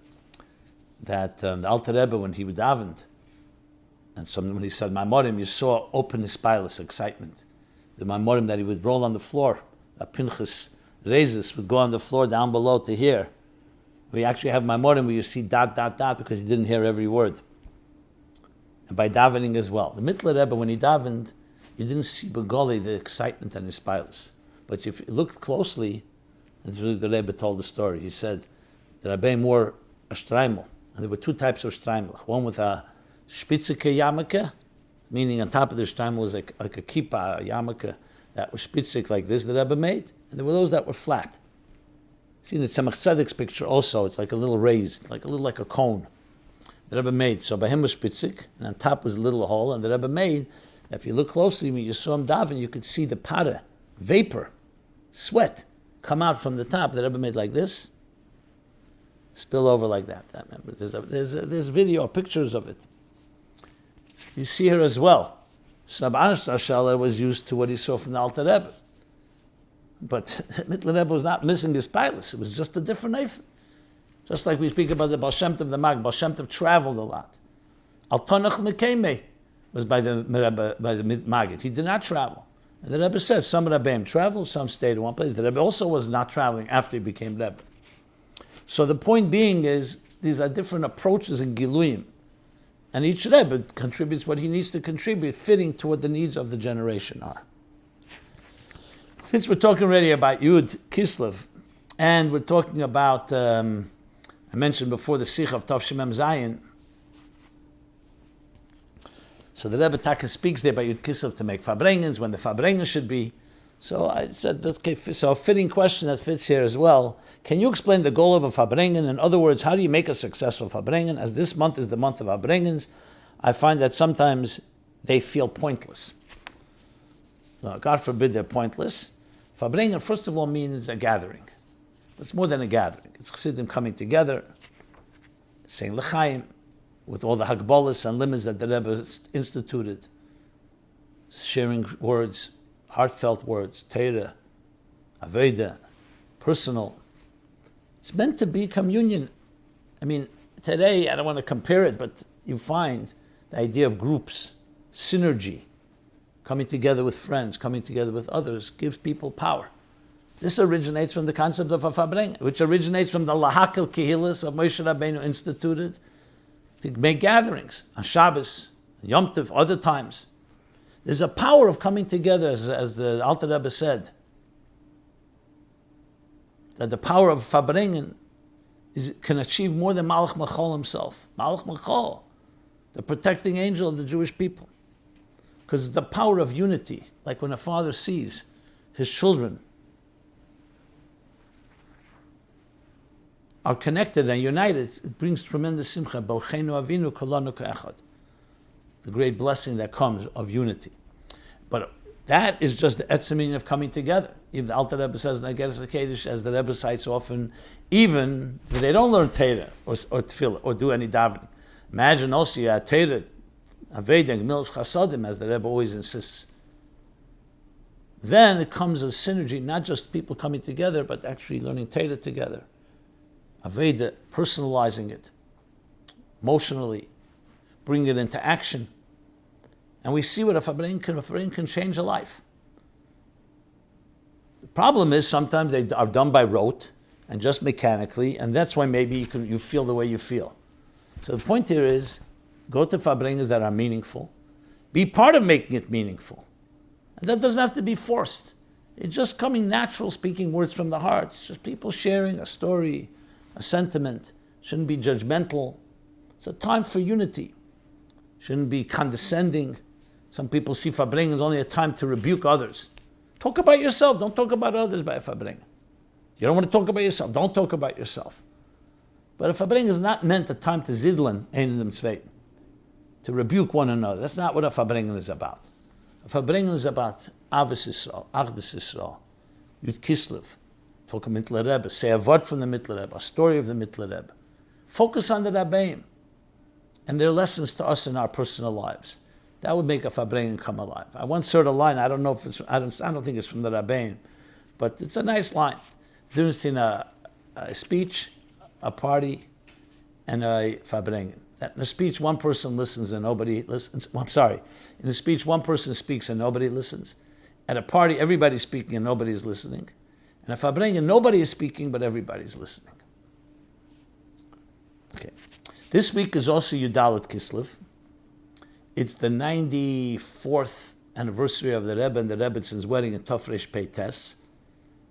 That the Alter Rebbe, when he would davened, and when he said Maimorim, you saw open his spileless excitement. The Maimorim that he would roll on the floor, a Pinchas Rezes would go on the floor down below to hear. We actually have Maimorim where you see ... because he didn't hear every word. And by davening as well. The Mitteler Rebbe, when he davened, you didn't see Begoli, the excitement and his spileless. But if you looked closely, that's really the Rebbe told the story. He said the Rebbeim wore a shleimah, and there were two types of shleimah. One with a spitzike yarmulke, meaning on top of the shleimah was like a kippah, a yarmulke that was spitzik like this, the Rebbe made, and there were those that were flat. See in the Tzemach Tzedek's picture also, it's like a little raised, like a cone. The Rebbe made, so by him was spitzik, and on top was a little hole, and the Rebbe made, if you look closely, when you saw him daven, you could see the para, vapor, sweat, come out from the top. The Rebbe made like this, spill over like that. I remember. There's video, pictures of it. You see here as well. Reb Aharon of Strashelye was used to what he saw from the Alter Rebbe. But Mitteler Rebbe was not missing his pilus. It was just a different Nathan. Just like we speak about the Baal Shem Tov, the Mag. Baal Shem Tov traveled a lot. Al Tonach Mekeme was by the Maggid. He did not travel. And the Rebbe says some Rebbeim traveled, some stayed in one place. The Rebbe also was not traveling after he became Rebbe. So the point being is, these are different approaches in Giluyim. And each Rebbe contributes what he needs to contribute, fitting to what the needs of the generation are. Since we're talking already about Yud Kislev, and we're talking about, I mentioned before the Sikh of Tov Shemem Zayin, so the Rebbe Taka speaks there about Yud Kislev to make farbrengens, when the farbrengen should be. So I said, okay, so a fitting question that fits here as well. Can you explain the goal of a farbrengen? In other words, how do you make a successful farbrengen? As this month is the month of farbrengens, I find that sometimes they feel pointless. No, God forbid they're pointless. Farbrengen, first of all, means a gathering. It's more than a gathering. It's chassidim coming together, saying l'chaim, with all the hagbolas and limits that the Rebbe instituted, sharing words, heartfelt words, Torah, avodah, personal. It's meant to be communion. I mean, today, I don't want to compare it, but you find the idea of groups, synergy, coming together with friends, coming together with others, gives people power. This originates from the concept of a farbrengen, which originates from the lahakal kehilas of Moshe Rabbeinu instituted to make gatherings on Shabbos, Yom Tov, other times. There's a power of coming together, as the Alter Rebbe said, that the power of farbrengen can achieve more than Malach Machol himself. Malach Machol, the protecting angel of the Jewish people. Because the power of unity, like when a father sees his children are connected and united, it brings tremendous simcha. Borcheinu avinu kolanu ka'echad. The great blessing that comes of unity. But that is just the etzem of coming together. Even the Alter Rebbe says, Nageres HaKedesh, as the Rebbe cites often, even if they don't learn Torah or tefillah or do any davening. Imagine also you have Torah, avodah, gemilas chasadim, as the Rebbe always insists. Then it comes a synergy, not just people coming together, but actually learning Torah together. Avodah, personalizing it, emotionally, bring it into action. And we see what a farbrengen can change a life. The problem is sometimes they are done by rote and just mechanically, and that's why maybe you feel the way you feel. So the point here is, go to farbrengens that are meaningful. Be part of making it meaningful. And that doesn't have to be forced. It's just coming natural, speaking words from the heart. It's just people sharing a story, a sentiment. Shouldn't be judgmental. It's a time for unity. Shouldn't be condescending. Some people see farbrengen as only a time to rebuke others. Talk about yourself. Don't talk about others by a farbrengen. You don't want to talk about yourself. Don't talk about yourself. But a farbrengen is not meant a time to zidlen, ein dem zweiten, to rebuke one another. That's not what a farbrengen is about. A farbrengen is about Avos Yisrael, Achdus Yisrael, Yud Kislev. Talk of Mitteler Rebbe. Say a word from the Mitteler Rebbe, a story of the Mitteler Rebbe. Focus on the Rebbeim and their lessons to us in our personal lives. That would make a farbrengen come alive. I once heard a line, I don't know if it's, I don't think it's from the Rebbeim, but it's a nice line. The difference between a speech, a party, and a farbrengen. In a speech, one person listens and nobody listens. Well, I'm sorry. In a speech, one person speaks and nobody listens. At a party, everybody's speaking and nobody's listening. And a farbrengen, nobody is speaking, but everybody's listening. Okay. This week is also Yud Dalet Kislev. It's the 94th anniversary of the Rebbe and the Rebbetzins' wedding in Tafresh Pei Tes.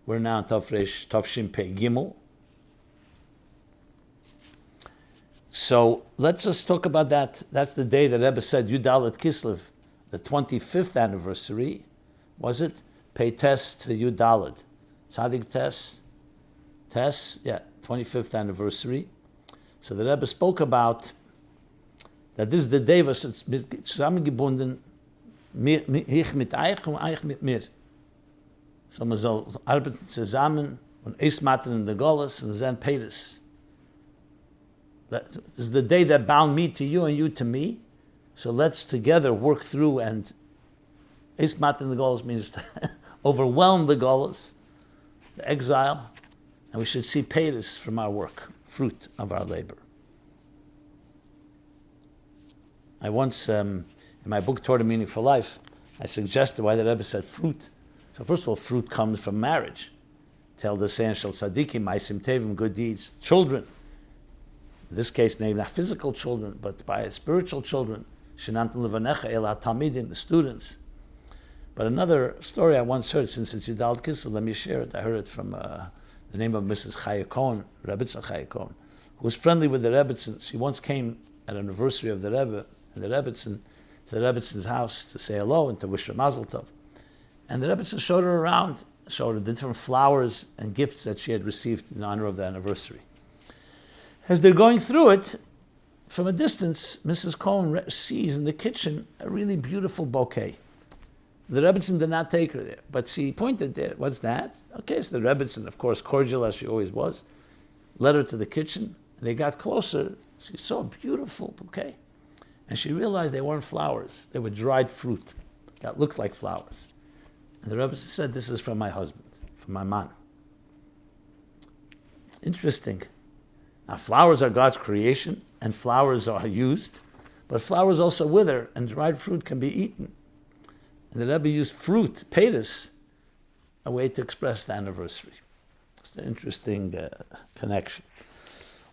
We're now in Tafshin Pei Gimel. So let's just talk about that. That's the day the Rebbe said Yud Dalet Kislev, the 25th anniversary. Was it? Pei Tes to Yud Dalet. Tzadik Tes, 25th anniversary. So the Rebbe spoke about that this is the day, was zusammengebunden, ich mit euch und euch mit mir. So man soll arbeiten zusammen und eismaten in the Golas and then Peiris. This is the day that bound me to you and you to me. So let's together work through, and eismaten in the Golas means to overwhelm the Golas, the exile, and we should see Peiris from our work, fruit of our labor. I once, in my book, Torah Meaning for Life, I suggested why the Rebbe said fruit. So first of all, fruit comes from marriage. Tell the essential tzaddikim, ma'asim tevim, good deeds. Children, in this case, named not physical children, but by spiritual children. Shenantam levanecha el ha-talmidim, the students. But another story I once heard, since it's Yud Dalet Kislev, let me share it. I heard it from the name of Mrs. Chaya Cohen, Rebbetzin Chaya Cohen, who was friendly with the Rebbetzin. She once came at an anniversary of the Rebbe and the Rebbetzin to the Rebbetzins house to say hello and to wish her Mazel Tov. And the Rebbetzin showed her around, showed her the different flowers and gifts that she had received in honor of the anniversary. As they're going through it, from a distance, Mrs. Cohen sees in the kitchen a really beautiful bouquet. The Rebbetzin did not take her there, but she pointed there. What's that? Okay, so the Rebbetzin, of course, cordial as she always was, led her to the kitchen. And they got closer. She saw a beautiful bouquet. And she realized they weren't flowers. They were dried fruit that looked like flowers. And the Rebbetzin said, this is from my husband, from my man. Interesting. Now, flowers are God's creation, and flowers are used, but flowers also wither, and dried fruit can be eaten. And the Rebbe used fruit, peiros, a way to express the anniversary. It's an interesting connection.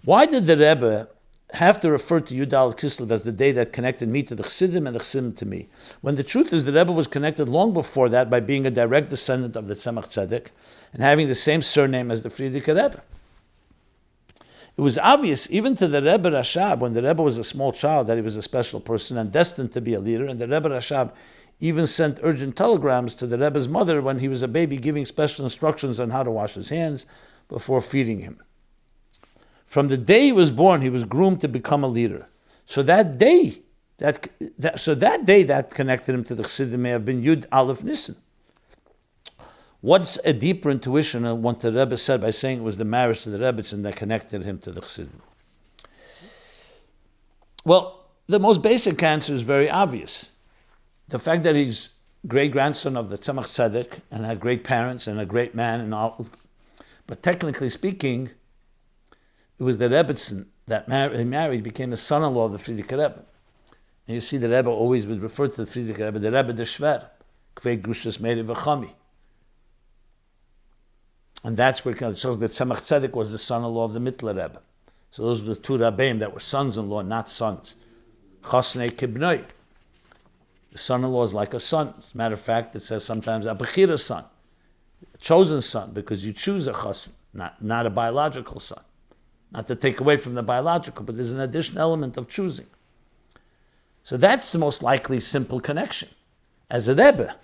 Why did the Rebbe have to refer to Yud Dalet Kislev as the day that connected me to the Chassidim and the Chassidim to me, when the truth is the Rebbe was connected long before that by being a direct descendant of the Tzemach Tzedek and having the same surname as the Frierdiker Rebbe? It was obvious even to the Rebbe Rashab, when the Rebbe was a small child, that he was a special person and destined to be a leader, and the Rebbe Rashab even sent urgent telegrams to the Rebbe's mother when he was a baby, giving special instructions on how to wash his hands before feeding him. From the day he was born, he was groomed to become a leader. So that day that connected him to the Chassidim may have been Yud Aleph Nisan. What's a deeper intuition of what the Rebbe said by saying it was the marriage to the Rebbetzin that connected him to the Chassidim? Well, the most basic answer is very obvious. The fact that he's great-grandson of the Tzemach Tzedek and had great parents and a great man and all, but technically speaking, it was the Rebbetzin that he married, became the son-in-law of the Frierdiker Rebbe. And you see the Rebbe always would refer to the Frierdiker Rebbe, the Rebbe de Shver, Kvei Grushas Meiri V'chami. And that's where it shows that Tzemach Tzedek was the son-in-law of the Mitteler Rebbe. So those were the two Rebbeim that were sons-in-law, not sons. Chasnei Kibnoi. The son-in-law is like a son. As a matter of fact, it says sometimes a Bechira son, a chosen son, because you choose a chasn, not a biological son. Not to take away from the biological, but there's an additional element of choosing. So that's the most likely simple connection. As a Rebbe,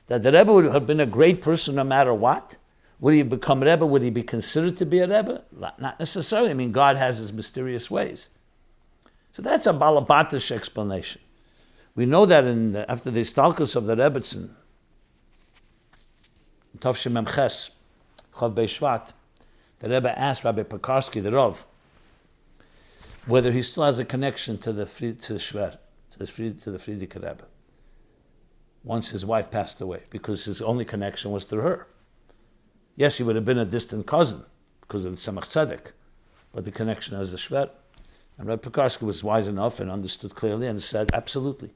that the Rebbe would have been a great person no matter what. Would he have become Rebbe? Would he be considered to be a Rebbe? Not necessarily. I mean, God has his mysterious ways. So that's a balabatish explanation. We know that after the Istalkus of the Rebbetzin, Tavshim Memches, Chav Beishvat, the Rebbe asked Rabbi Pekarsky, the Rav, whether he still has a connection to the Shver, to the Frierdiker Rebbe, once his wife passed away, because his only connection was through her. Yes, he would have been a distant cousin because of the Tzemach Tzedek, but the connection as the Shver. And Rabbi Pekarsky was wise enough and understood clearly and said, absolutely.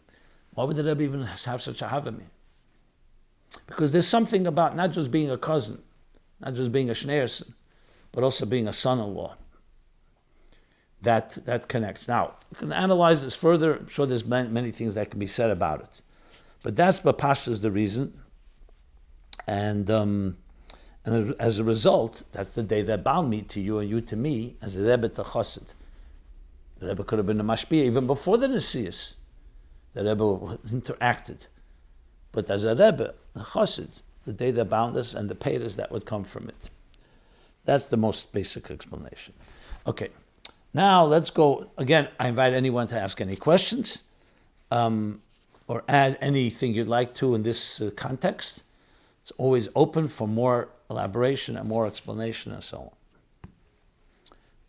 Why would the Rebbe even have such a havami? Because there's something about not just being a cousin, not just being a shneerson, but also being a son-in-law. That connects. Now, you can analyze this further. I'm sure there's many things that can be said about it. But that's Bapashta is the reason. And as a result, that's the day that bound me to you and you to me as a Rebbe to Chassid. The Rebbe could have been a Mashpia even before the Nesius. The Rebbe interacted. But as a Rebbe, the Chassid, the day that bound us and the payers that would come from it. That's the most basic explanation. Okay, now let's go. Again, I invite anyone to ask any questions or add anything you'd like to in this context. It's always open for more elaboration and more explanation and so on.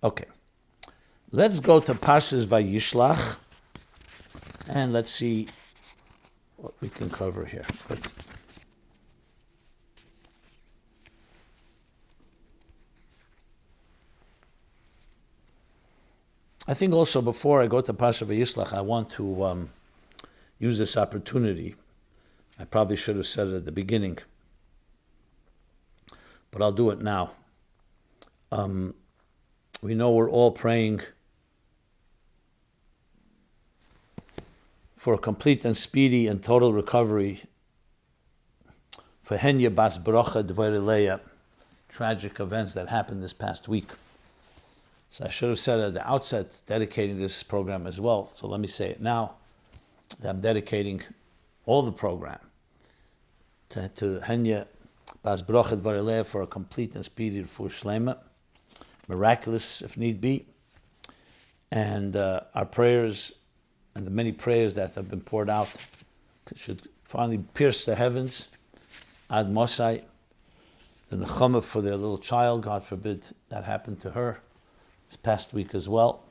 Okay, let's go to Parshas Vayishlach and let's see what we can cover here. I think also before I go to Parshas Vayishlach, I want to use this opportunity. I probably should have said it at the beginning, but I'll do it now. We know we're all praying for a complete and speedy and total recovery for Henya bas Brocha Devorah Leah, tragic events that happened this past week. So I should have said at the outset, dedicating this program as well. So let me say it now, that I'm dedicating all the program to Henya bas Brocha Devorah Leah for a complete and speedy refuah shleimah, miraculous if need be. And our prayers and the many prayers that have been poured out should finally pierce the heavens. Ad Mosai, the nechama for their little child, God forbid that happened to her this past week as well.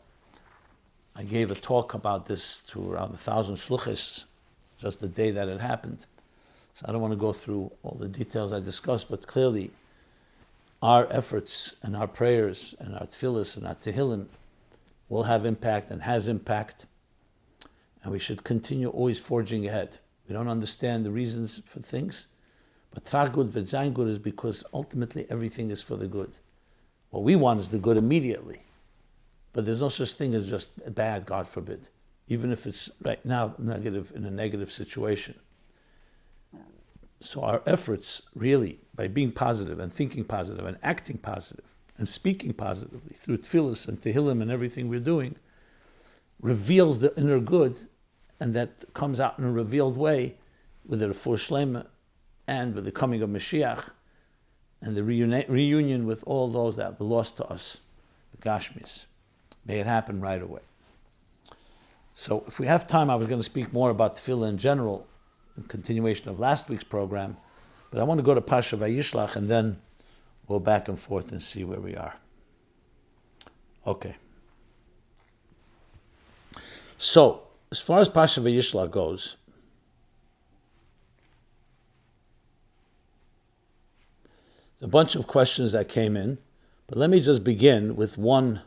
I gave a talk about this to around 1,000 shluchis, just the day that it happened. So I don't want to go through all the details I discussed, but clearly our efforts and our prayers and our tefillas and our tehillim will have impact and has impact, and we should continue always forging ahead. We don't understand the reasons for things, But trach good v'zayin good is because ultimately everything is for the good. What we want is the good immediately. But there's no such thing as just bad, God forbid. Even if it's right now negative, in a negative situation. So our efforts really, by being positive and thinking positive and acting positive and speaking positively through tefillas and tehillim and everything we're doing, reveals the inner good, and that comes out in a revealed way with the refuah shleimah and with the coming of Mashiach and the reunion with all those that were lost to us, the Gashmis. May it happen right away. So if we have time, I was going to speak more about tefillah in general, in continuation of last week's program, but I want to go to Pasha Vayishlach and then we'll back and forth and see where we are. Okay. So, as far as Pasha Vayishlach goes, there's a bunch of questions that came in, but let me just begin with one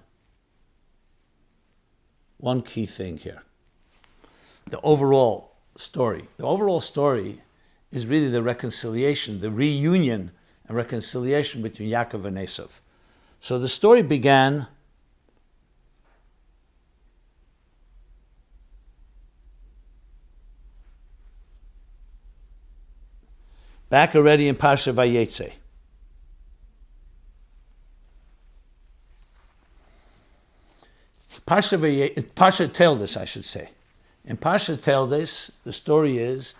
key thing here. The overall story. The overall story is really the reconciliation, the reunion and reconciliation between Jacob and Esau. So the story began back already in Pasha Vayetze. Pasha Teldes, I should say. In Pasha Teldes, the story is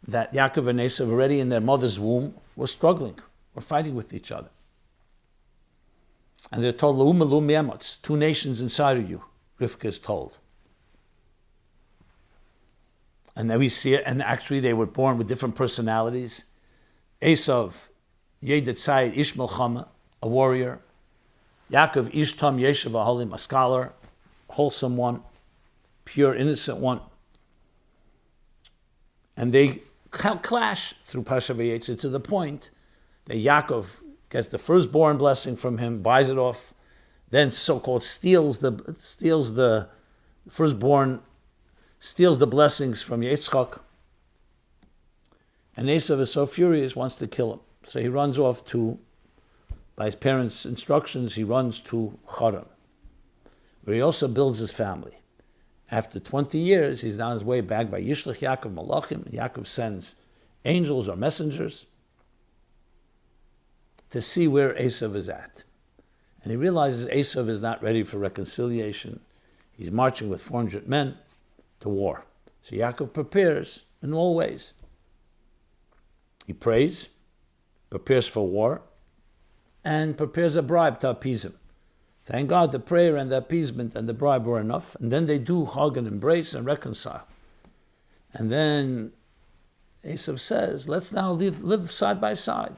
that Jacob and Esau, already in their mother's womb, were struggling, were fighting with each other. And they're told, L'um yemots, 2 nations inside of you, Rivka is told. And then we see it, and actually they were born with different personalities. Esau, Yedet Tzayid, Ish Melchama, a warrior. Yaakov, Ish Tom Yeshiv Aholim, a scholar, wholesome one, pure, innocent one. And they clash through Pasha Vayetze to the point that Yakov gets the firstborn blessing from him, buys it off, then so-called steals the firstborn, steals the blessings from Yitzchak. And Esau is so furious, wants to kill him. So he runs off by his parents' instructions, he runs to Haran, where he also builds his family. After 20 years, he's on his way back by Yishlach Yaakov Malachim. Yaakov sends angels or messengers to see where Esau is at. And he realizes Esau is not ready for reconciliation. He's marching with 400 men to war. So Yaakov prepares in all ways. He prays, prepares for war, and prepares a bribe to appease him. Thank God the prayer and the appeasement and the bribe were enough. And then they do hug and embrace and reconcile. And then Esau says, let's now live side by side.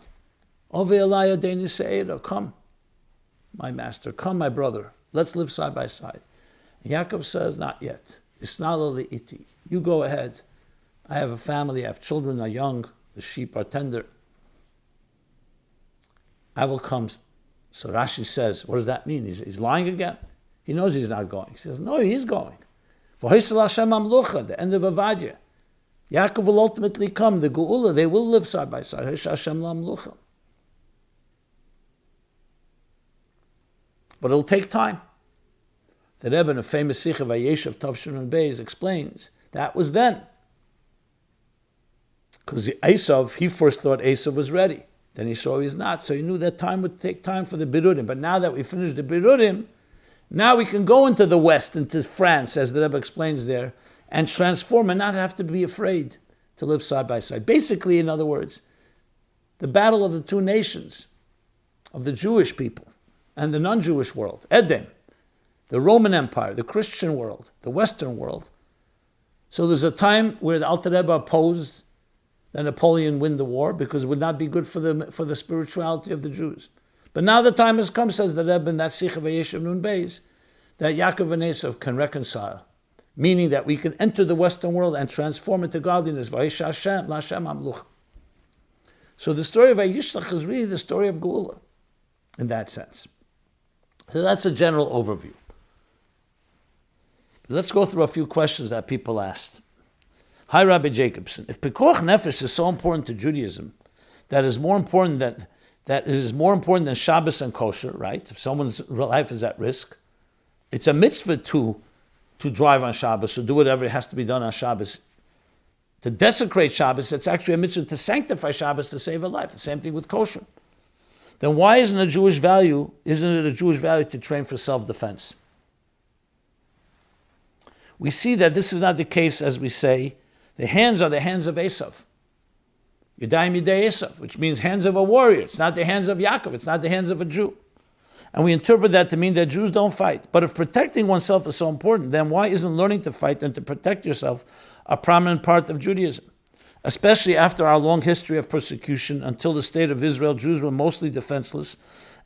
Ove Elaya Deni Seira, come, my master, come, my brother. Let's live side by side. And Yaakov says, not yet. Isnala iti. You go ahead. I have a family, I have children, are young, the sheep are tender. I will come. So Rashi says, what does that mean? He's lying again. He knows he's not going. He says, no, he's going. For Hisel Hashem Amlucha, the end of Avadia. Yaakov will ultimately come, the geulah, they will live side by side. Hisel Hashem Amlucha. But it'll take time. The Rebbe in a famous Sikh of Vayeshev Tavshun and Beis explains that was then. Because Esau, he first thought Esau was ready. Then he saw he's not, so he knew that time would take time for the Birudim. But now that we finished the Birudim, now we can go into the West, into France, as the Rebbe explains there, and transform and not have to be afraid to live side by side. Basically, in other words, the battle of the 2 nations, of the Jewish people and the non-Jewish world, Edom, the Roman Empire, the Christian world, the Western world. So there's a time where the Alter Rebbe opposed that Napoleon win the war because it would not be good for the spirituality of the Jews. But now the time has come, says the Rebbe in that Sikh of Vayeshev Nun Beis, that Yaakov and Esau can reconcile, meaning that we can enter the Western world and transform into godliness. Vayisha Hashem, L'Hashem Amluch. So the story of Vayishlach is really the story of geulah, in that sense. So that's a general overview. Let's go through a few questions that people asked. Hi, Rabbi Jacobson. If Pekuach Nefesh is so important to Judaism, that is more important than Shabbos and kosher, right? If someone's life is at risk, it's a mitzvah to drive on Shabbos, to do whatever has to be done on Shabbos. To desecrate Shabbos, it's actually a mitzvah to sanctify Shabbos to save a life. The same thing with kosher. Then why isn't it a Jewish value to train for self-defense? We see that this is not the case, as we say. The hands are the hands of Esau. Yadayim Yidei Esau, which means hands of a warrior. It's not the hands of Yakov. It's not the hands of a Jew. And we interpret that to mean that Jews don't fight. But if protecting oneself is so important, then why isn't learning to fight and to protect yourself a prominent part of Judaism? Especially after our long history of persecution, until the state of Israel, Jews were mostly defenseless,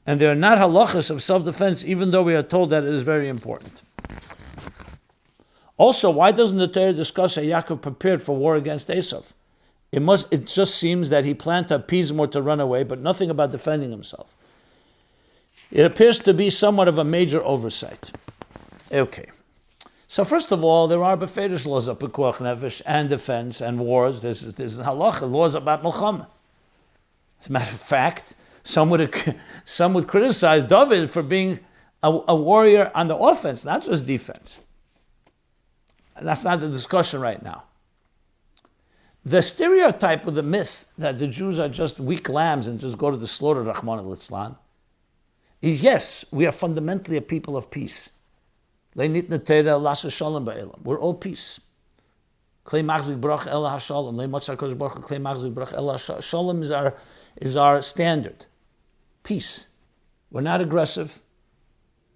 and there are not halachas of self-defense, even though we are told that it is very important. Also, why doesn't the Torah discuss how Yaakov prepared for war against Esau? It just seems that he planned to appease him or to run away, but nothing about defending himself. It appears to be somewhat of a major oversight. Okay. So first of all, there are befedish laws of pekuach nefesh and defense and wars. There's halacha, laws about milchama. As a matter of fact, some would criticize David for being a warrior on the offense, not just defense. And that's not the discussion right now. The stereotype of the myth that the Jews are just weak lambs and just go to the slaughter, Rahman al-Islam, is yes, we are fundamentally a people of peace. We're all peace. Shalom is our standard. Peace. We're not aggressive.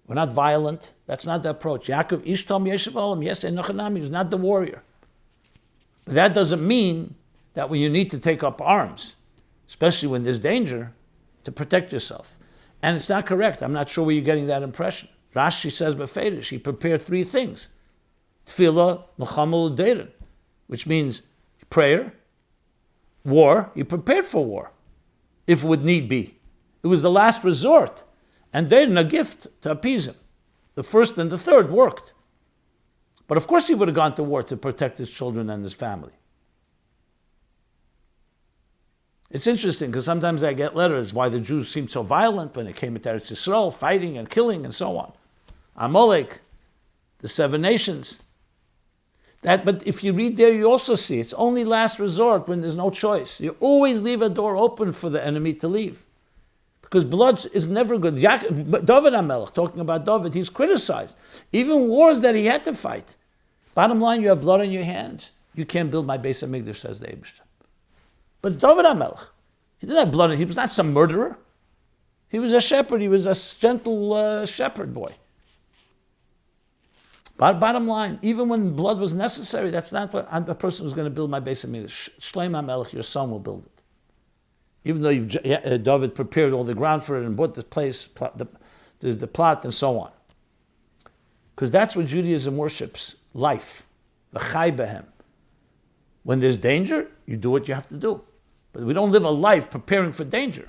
We're not violent. That's not the approach. Yaakov Ishtam Yeshiv Olam, yes, Enochanami, is not the warrior. But that doesn't mean that when you need to take up arms, especially when there's danger, to protect yourself. And it's not correct. I'm not sure where you're getting that impression. Rashi says befedish, he prepared three things. Tefillah, Melchama U'Deirin, which means prayer, war. He prepared for war, if it would need be. It was the last resort. And Deirin, a gift to appease him. The first and the third worked. But of course he would have gone to war to protect his children and his family. It's interesting because sometimes I get letters why the Jews seemed so violent when it came to Eretz Yisrael, fighting and killing and so on. Amalek, the 7 nations. But if you read there, you also see it's only last resort when there's no choice. You always leave a door open for the enemy to leave. Because blood is never good. David HaMelech, talking about David, he's criticized. Even wars that he had to fight. Bottom line, you have blood on your hands. You can't build my base of Mikdash, says the Eibishter. But David HaMelech, he didn't have blood. He was not some murderer. He was a shepherd. He was a gentle shepherd boy. But bottom line, even when blood was necessary, that's not what a person who's going to build my base of Mikdash. Shleimah HaMelech, your son, will build it. Even though David prepared all the ground for it and bought the place, the plot, and so on. Because that's what Judaism worships, life. V'chai behem. When there's danger, you do what you have to do. But we don't live a life preparing for danger.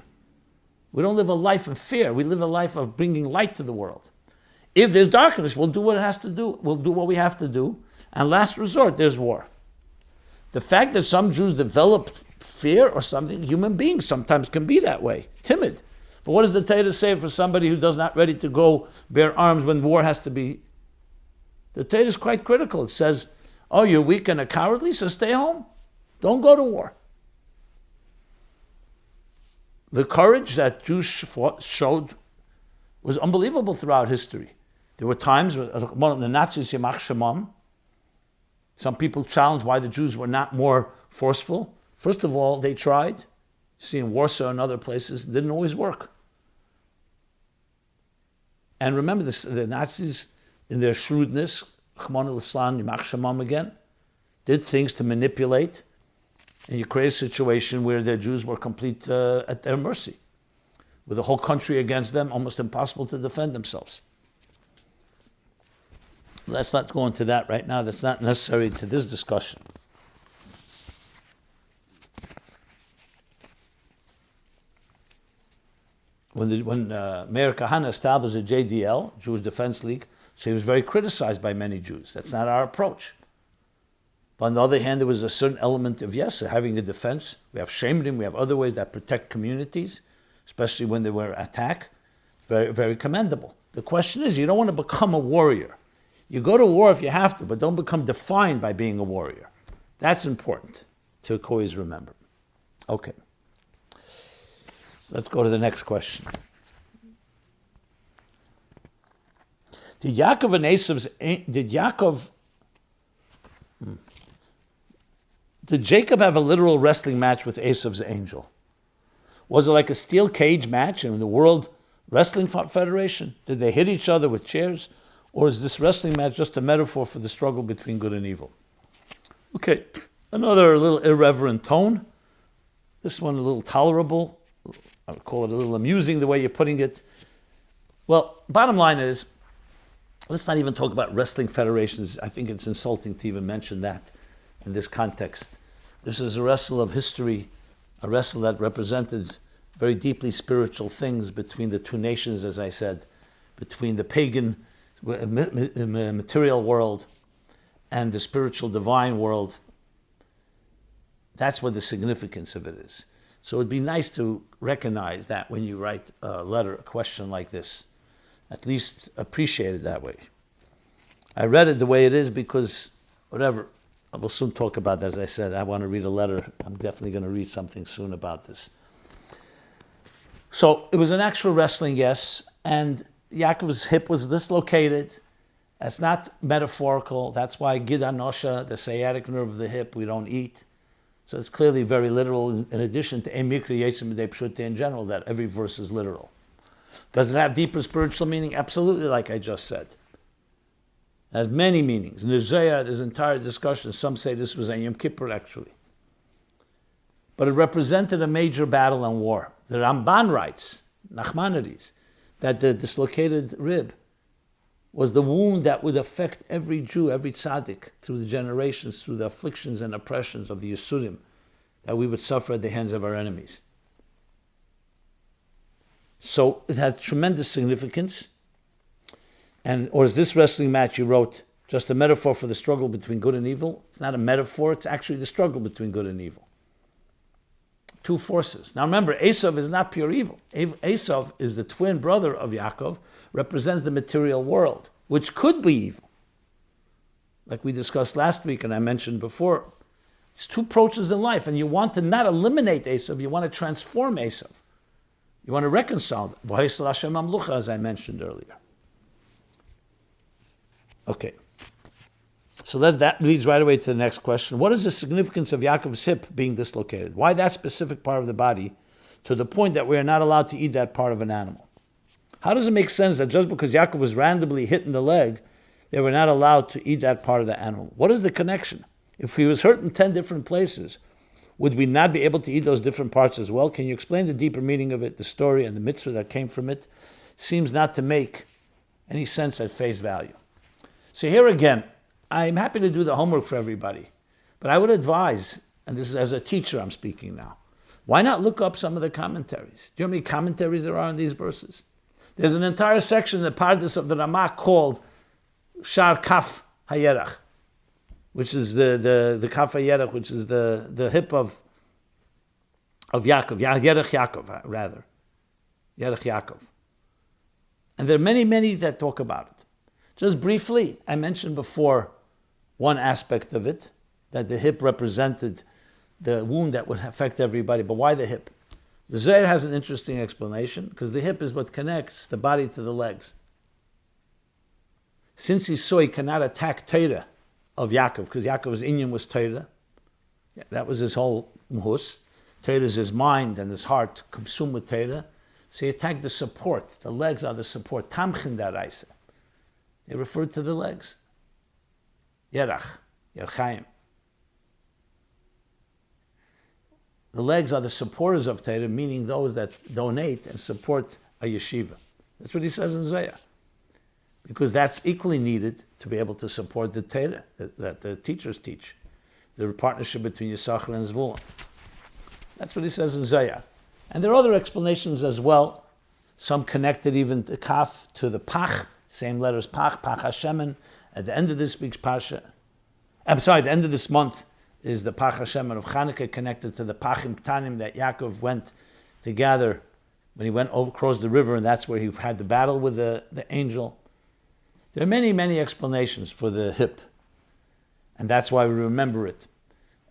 We don't live a life in fear. We live a life of bringing light to the world. If there's darkness, we'll do what it has to do. We'll do what we have to do. And last resort, there's war. The fact that some Jews develop fear or something, human beings sometimes can be that way, timid. But what does the Torah say for somebody who does not ready to go bear arms when war has to be? The Torah is quite critical. It says, oh, you're weak and a cowardly, so stay home. Don't go to war. The courage that Jews showed was unbelievable throughout history. There were times when the Nazis, Yamach Shemam, some people challenged why the Jews were not more forceful. First of all, they tried. See, in Warsaw and other places, it didn't always work. And remember, the Nazis, in their shrewdness, Chman al-Islam, Yamach Shemam again, did things to manipulate, and you create a situation where the Jews were complete at their mercy, with the whole country against them, almost impossible to defend themselves. Let's not go into that right now. That's not necessary to this discussion. When Meir Kahane established a JDL, Jewish Defense League, so he was very criticized by many Jews. That's not our approach. But on the other hand, there was a certain element of, yes, having a defense. We have shemrim, we have other ways that protect communities, especially when they were attacked. Very, very commendable. The question is, you don't want to become a warrior. You go to war if you have to, but don't become defined by being a warrior. That's important to always remember. Okay. Let's go to the next question. Did Jacob and Esau's, did Jacob have a literal wrestling match with Esau's angel? Was it like a steel cage match in the World Wrestling Federation? Did they hit each other with chairs? Or is this wrestling match just a metaphor for the struggle between good and evil? Okay, another little irreverent tone. This one a little tolerable. I would call it a little amusing the way you're putting it. Well, bottom line is, let's not even talk about wrestling federations. I think it's insulting to even mention that in this context. This is a wrestle of history, a wrestle that represented very deeply spiritual things between the two nations, as I said, between the pagan material world and the spiritual divine world. That's what the significance of it is. So it'd be nice to recognize that when you write a letter, a question like this, at least appreciate it that way. I read it the way it is because, whatever, I will soon talk about that. As I said, I want to read a letter. I'm definitely going to read something soon about this. So it was an actual wrestling, yes, and Yaakov's hip was dislocated. That's not metaphorical. That's why Gid Anosha, the sciatic nerve of the hip, we don't eat. So it's clearly very literal, in addition to Emikri Yesim Midei Pshute in general, that every verse is literal. Does it have deeper spiritual meaning? Absolutely, like I just said. It has many meanings. In the Zohar, there's entire discussion. Some say this was a Yom Kippur, actually. But it represented a major battle and war. The Ramban writes, Nachmanides, that the dislocated rib was the wound that would affect every Jew, every tzaddik, through the generations, through the afflictions and oppressions of the Yisurim that we would suffer at the hands of our enemies. So it has tremendous significance. Or is this wrestling match you wrote just a metaphor for the struggle between good and evil? It's not a metaphor, it's actually the struggle between good and evil. Two forces. Now remember, Esau is not pure evil. Esau is the twin brother of Yakov, represents the material world, which could be evil. Like we discussed last week and I mentioned before, it's two approaches in life, and you want to not eliminate Esau, you want to transform Esau. You want to reconcile them, as I mentioned earlier. Okay. So that leads right away to the next question. What is the significance of Yaakov's hip being dislocated? Why that specific part of the body, to the point that we are not allowed to eat that part of an animal? How does it make sense that just because Yaakov was randomly hit in the leg, they were not allowed to eat that part of the animal? What is the connection? If he was hurt in 10 different places, would we not be able to eat those different parts as well? Can you explain the deeper meaning of it, the story and the mitzvah that came from it? Seems not to make any sense at face value. So here again, I'm happy to do the homework for everybody, but I would advise, and this is as a teacher I'm speaking now, why not look up some of the commentaries? Do you know how many commentaries there are in these verses? There's an entire section in the Pardes of the Ramah called Shar Kaf Hayerach, which is the Kaf Hayerach, which is the hip of Yaakov, Yerech Yaakov, rather. Yerech Yaakov. And there are many, many that talk about it. Just briefly, I mentioned before one aspect of it, that the hip represented the wound that would affect everybody. But why the hip? The Zohar has an interesting explanation, because the hip is what connects the body to the legs. Since he saw he cannot attack Torah of Yaakov, because Yaakov's inyan was Torah, that was his whole muhus. Torah is his mind and his heart consumed with Torah. So he attacked the support. The legs are the support. Tamchin daraisa. They refer to the legs. Yerach, Yerchaim. The legs are the supporters of Torah, meaning those that donate and support a yeshiva. That's what he says in Zohar. Because that's equally needed to be able to support the Torah that the teachers teach. The partnership between Yisachar and Zvulun. That's what he says in Zohar. And there are other explanations as well. Some connected even the Kaf to the Pach, same letters Pach, Pach Hashemen, at the end of this week's Parsha. I'm sorry, the end of this month is the Pach Hashem of Chanukah, connected to the Pachim Ktanim that Yakov went to gather when he went across the river, and that's where he had the battle with the angel. There are many, many explanations for the hip, and that's why we remember it.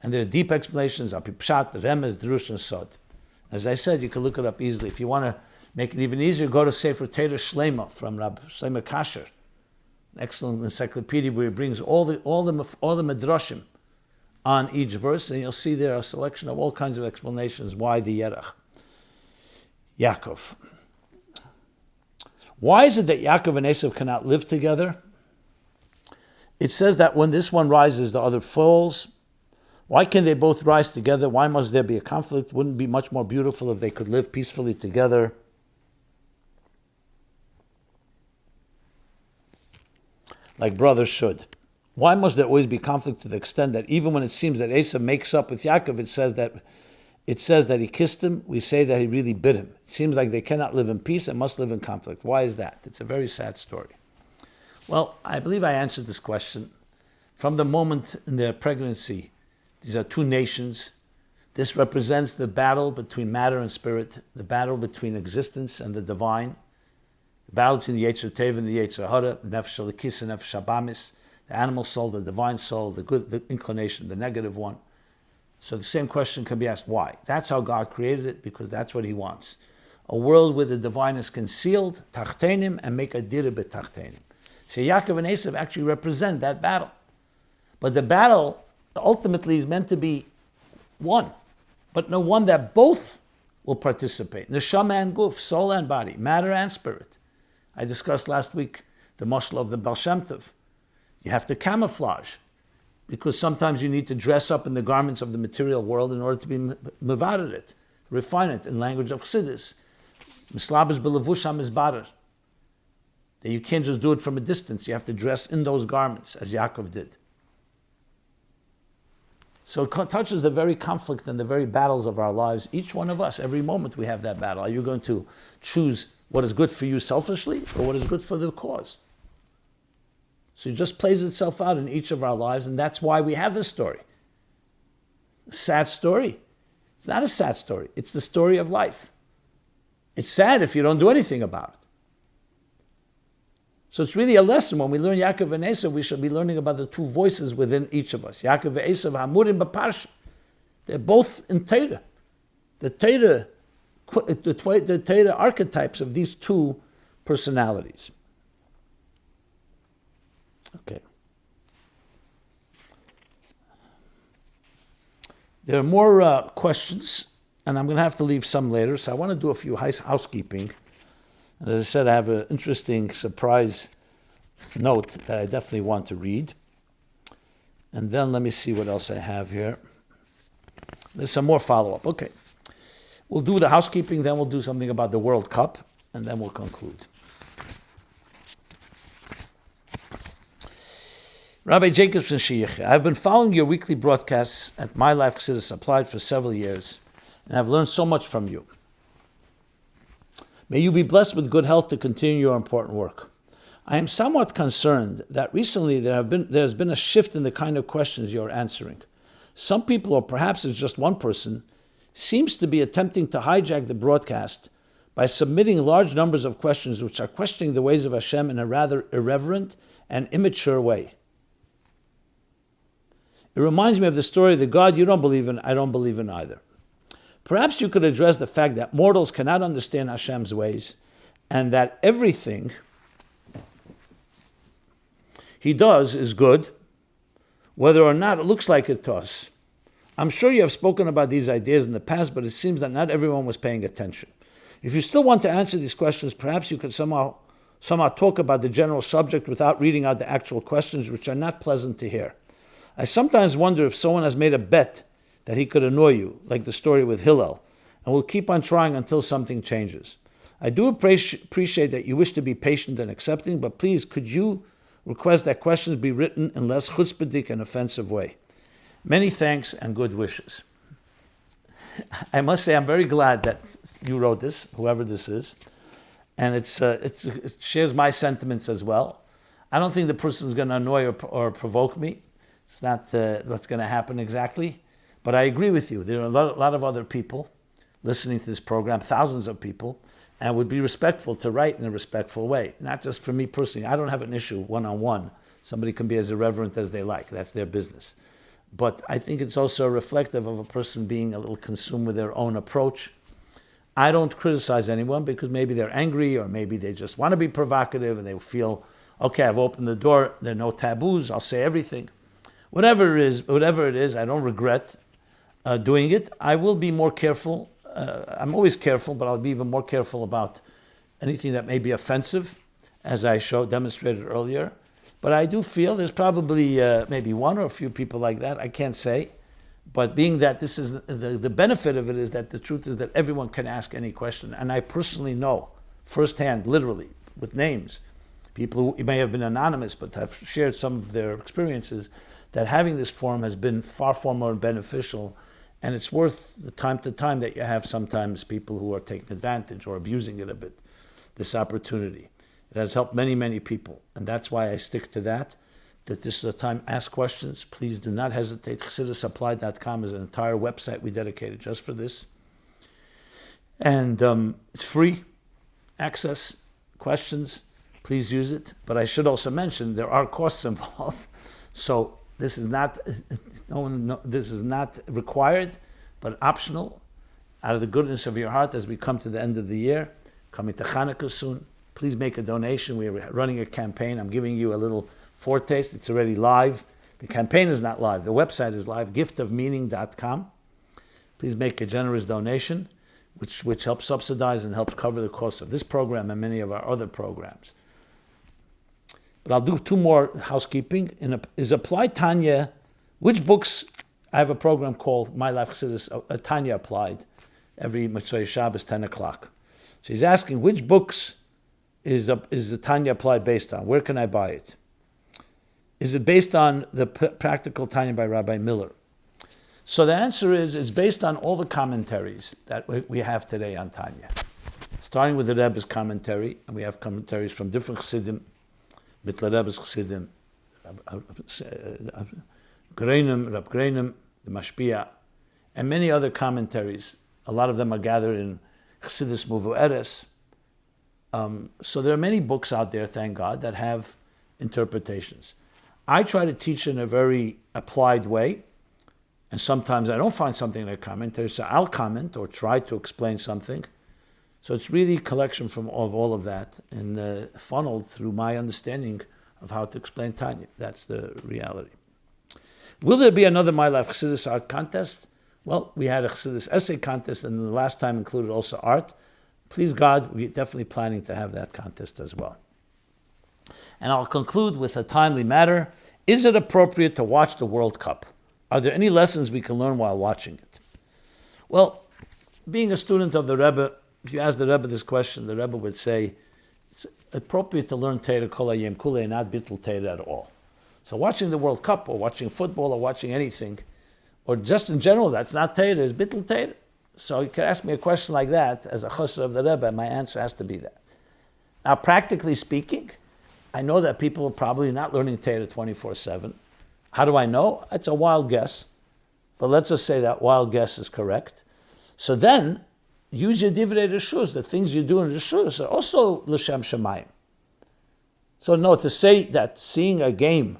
And there are deep explanations, Api Pshat, Remez, Drush, and Sod. As I said, you can look it up easily. If you want to make it even easier, go to Sefer Torah Shleimah from Rab Shleimah Kasher, an excellent encyclopedia where he brings all the midrashim on each verse, and you'll see there a selection of all kinds of explanations why the Yerach. Yakov. Why is it that Jacob and Esau cannot live together? It says that when this one rises, the other falls. Why can they both rise together? Why must there be a conflict? Wouldn't it be much more beautiful if they could live peacefully together? Like brothers should. Why must there always be conflict to the extent that even when it seems that Esau makes up with Yaakov, it says that he kissed him, we say that he really bit him. It seems like they cannot live in peace and must live in conflict. Why is that? It's a very sad story. Well, I believe I answered this question. From the moment in their pregnancy, these are two nations. This represents the battle between matter and spirit, the battle between existence and the divine, the battle between the Yetzer Tov and the Yetzer Hara, the Nefesh Elikis and Nefesh Habamis, the animal soul, the divine soul, the good, the inclination, the negative one. So the same question can be asked, why? That's how God created it, because that's what he wants. A world where the divine is concealed, tachtenim, and make a dira betachtenim. So Yaakov and Esau actually represent that battle. But the battle ultimately is meant to be one, but no one that both will participate. Neshama and guf, soul and body, matter and spirit. I discussed last week the mashal of the Baal Shem Tov. You have to camouflage, because sometimes you need to dress up in the garments of the material world in order to be mevared it, refine it in language of Chassidus. Mislabes belevush hamizbarer. That you can't just do it from a distance. You have to dress in those garments, as Yaakov did. So it touches the very conflict and the very battles of our lives. Each one of us, every moment we have that battle. Are you going to choose what is good for you selfishly, or what is good for the cause? So it just plays itself out in each of our lives, and that's why we have this story. A sad story. It's not a sad story. It's the story of life. It's sad if you don't do anything about it. So it's really a lesson. When we learn Yaakov and Esau, we should be learning about the two voices within each of us. Yaakov and Esau, hamurim b'parsha. They're both in Torah. The Torah archetypes of these two personalities. Okay. There are more questions, and I'm going to have to leave some later, so I want to do a few housekeeping. And as I said, I have an interesting surprise note that I definitely want to read. And then let me see what else I have here. There's some more follow-up. Okay. We'll do the housekeeping, then we'll do something about the World Cup, and then we'll conclude. Rabbi Jacob and Esau, I've been following your weekly broadcasts at My Life Chassidus Applied for several years, and I've learned so much from you. May you be blessed with good health to continue your important work. I am somewhat concerned that recently there has been a shift in the kind of questions you're answering. Some people, or perhaps it's just one person, seems to be attempting to hijack the broadcast by submitting large numbers of questions which are questioning the ways of Hashem in a rather irreverent and immature way. It reminds me of the story of the God you don't believe in, I don't believe in either. Perhaps you could address the fact that mortals cannot understand Hashem's ways, and that everything he does is good, whether or not it looks like it to us. I'm sure you have spoken about these ideas in the past, but it seems that not everyone was paying attention. If you still want to answer these questions, perhaps you could somehow talk about the general subject without reading out the actual questions, which are not pleasant to hear. I sometimes wonder if someone has made a bet that he could annoy you, like the story with Hillel, and will keep on trying until something changes. I do appreciate that you wish to be patient and accepting, but please, could you request that questions be written in less chutzpahdik and offensive way? Many thanks and good wishes. I must say I'm very glad that you wrote this, whoever this is, and it shares my sentiments as well. I don't think the person is going to annoy or provoke me. It's not what's going to happen exactly. But I agree with you. There are a lot of other people listening to this program, thousands of people, and it would be respectful to write in a respectful way. Not just for me personally. I don't have an issue one-on-one. Somebody can be as irreverent as they like. That's their business. But I think it's also reflective of a person being a little consumed with their own approach. I don't criticize anyone because maybe they're angry or maybe they just want to be provocative and they feel, okay, I've opened the door, there are no taboos, I'll say everything. Whatever it is, I don't regret doing it. I will be more careful. I'm always careful, but I'll be even more careful about anything that may be offensive, as I demonstrated earlier. But I do feel there's probably maybe one or a few people like that. I can't say. But being that this is the benefit of it is that the truth is that everyone can ask any question. And I personally know firsthand, literally, with names, people who may have been anonymous but have shared some of their experiences, that having this forum has been far more beneficial. And it's worth the time to time that you have sometimes people who are taking advantage or abusing it a bit, this opportunity. It has helped many people. And that's why I stick to that this is a time, ask questions. Please do not hesitate. ChassidusApplied.com is an entire website we dedicated just for this. And it's free access, questions. Please use it. But I should also mention there are costs involved. So this is not required, but optional. Out of the goodness of your heart, as we come to the end of the year, coming to Hanukkah soon, please make a donation. We are running a campaign. I'm giving you a little foretaste. It's already live. The campaign is not live. The website is live, giftofmeaning.com. Please make a generous donation, which helps subsidize and helps cover the cost of this program and many of our other programs. But I'll do two more housekeeping. Is Applied Tanya, which books? I have a program called My Life Chassidus, Tanya Applied, every Motzei Shabbos, 10 o'clock. So he's asking, which books is the Tanya Applied based on? Where can I buy it? Is it based on the Practical Tanya by Rabbi Miller? So the answer is, it's based on all the commentaries that we have today on Tanya. Starting with the Rebbe's commentary, and we have commentaries from different Chassidim, Mitteler Rebbe's Chassidim, Reb Aharon, the Mashpia, and many other commentaries. A lot of them are gathered in Chassidus Muvu'eres. So there are many books out there, thank God, that have interpretations. I try to teach in a very applied way, and sometimes I don't find something in a commentary, so I'll comment or try to explain something. So it's really a collection of all of that and funneled through my understanding of how to explain Tanya. That's the reality. Will there be another My Life Chassidus art contest? Well, we had a Chassidus essay contest, and the last time included also art. Please God, we're definitely planning to have that contest as well. And I'll conclude with a timely matter. Is it appropriate to watch the World Cup? Are there any lessons we can learn while watching it? Well, being a student of the Rebbe, if you ask the Rebbe this question, the Rebbe would say, it's appropriate to learn Torah kol hayom kulei and not bittul Torah at all. So watching the World Cup or watching football or watching anything, or just in general, that's not Torah, it's bittul Torah. So you could ask me a question like that as a chassid of the Rebbe, and my answer has to be that. Now, practically speaking, I know that people are probably not learning Torah 24/7. How do I know? It's a wild guess. But let's just say that wild guess is correct. So then, use your divrei reshus. The things you do in reshus are also l'shem shemayim. So no, to say that seeing a game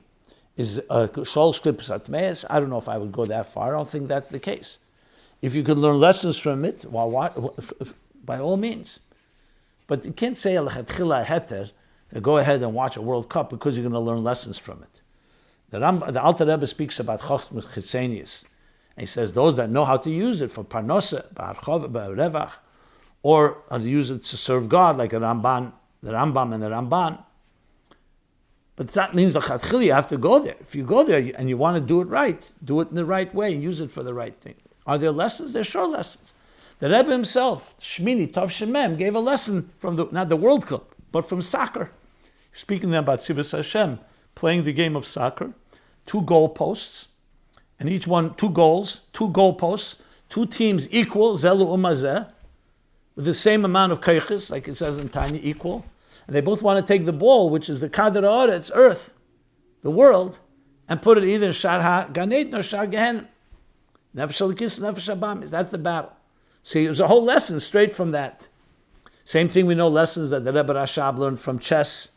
is shol shlips atmeis, I don't know if I would go that far. I don't think that's the case. If you could learn lessons from it, by all means. But you can't say al-chatchila heter to go ahead and watch a World Cup because you're going to learn lessons from it. The Alter Rebbe speaks about chochmas chitzenius. And he says those that know how to use it for parnosa, ba'archov, ba'revach, or how to use it to serve God, like the Rambam and the Ramban. But that means you have to go there. If you go there and you want to do it right, do it in the right way and use it for the right thing. Are there lessons? There are sure lessons. The Rebbe himself, Shmini Tov Shemem, gave a lesson from not the World Cup, but from soccer. Speaking then about Sivas Hashem, playing the game of soccer, 2 goalposts, and each one 2 goals, 2 goalposts, 2 teams equal, Zelu Umazeh, with the same amount of kaychis, like it says in Tanya, equal. And they both want to take the ball, which is the Kadar Ha'aretz, earth, the world, and put it either in Shar HaGan Eden or Shar Gehenna. Nefesh Elikis, Nefesh Abamis. That's the battle. See, it was a whole lesson straight from that. Same thing, we know lessons that the Rebbe Rashab learned from chess.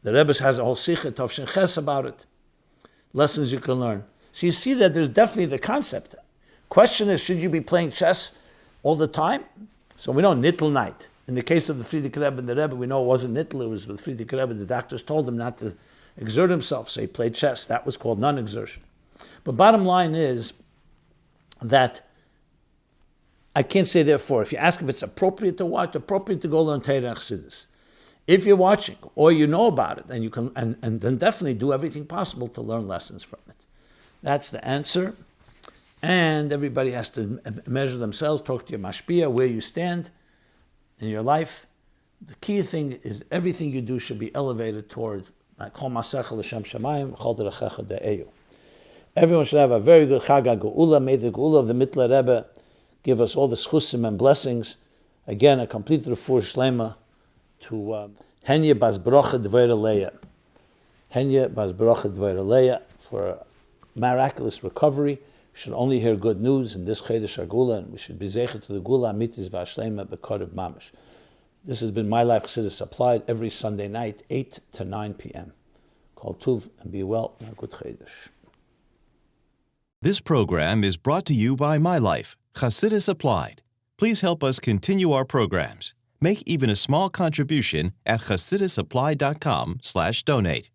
The Rebbe has a whole Sikha, Tovshin Ches, about it. Lessons you can learn. So you see that there's definitely the concept. Question is, should you be playing chess all the time? So we know Nittel night. In the case of the Frierdiker Rebbe and the Rebbe, we know it wasn't Nittel, it was with Frierdiker Rebbe. The doctors told him not to exert himself, so he played chess. That was called non-exertion. But bottom line is that I can't say therefore. If you ask if it's appropriate to watch, appropriate to go learn Torah and Chassidus. If you're watching or you know about it, then you can, and then definitely do everything possible to learn lessons from it. That's the answer. And everybody has to measure themselves, talk to your mashpia, where you stand in your life. The key thing is everything you do should be elevated towards everyone should have a very good Chag geulah. May the geulah of the Mitteler Rebbe give us all the schusim and blessings. Again, a complete refuah shleimah to Henya bas Brocha Devorah Leah. Henya bas Brocha Devorah Leah for a miraculous recovery. We should only hear good news in this Chedesh geulah, and we should be zeichet to the geulah mitzvah v'ashleimah b'korev mamish. This has been My Life Chassidus Applied every Sunday night, 8 to 9 p.m. Call Tuv and be well. Good Chedesh. This program is brought to you by My Life, Chassidus Applied. Please help us continue our programs. Make even a small contribution at chassidusapplied.com/donate.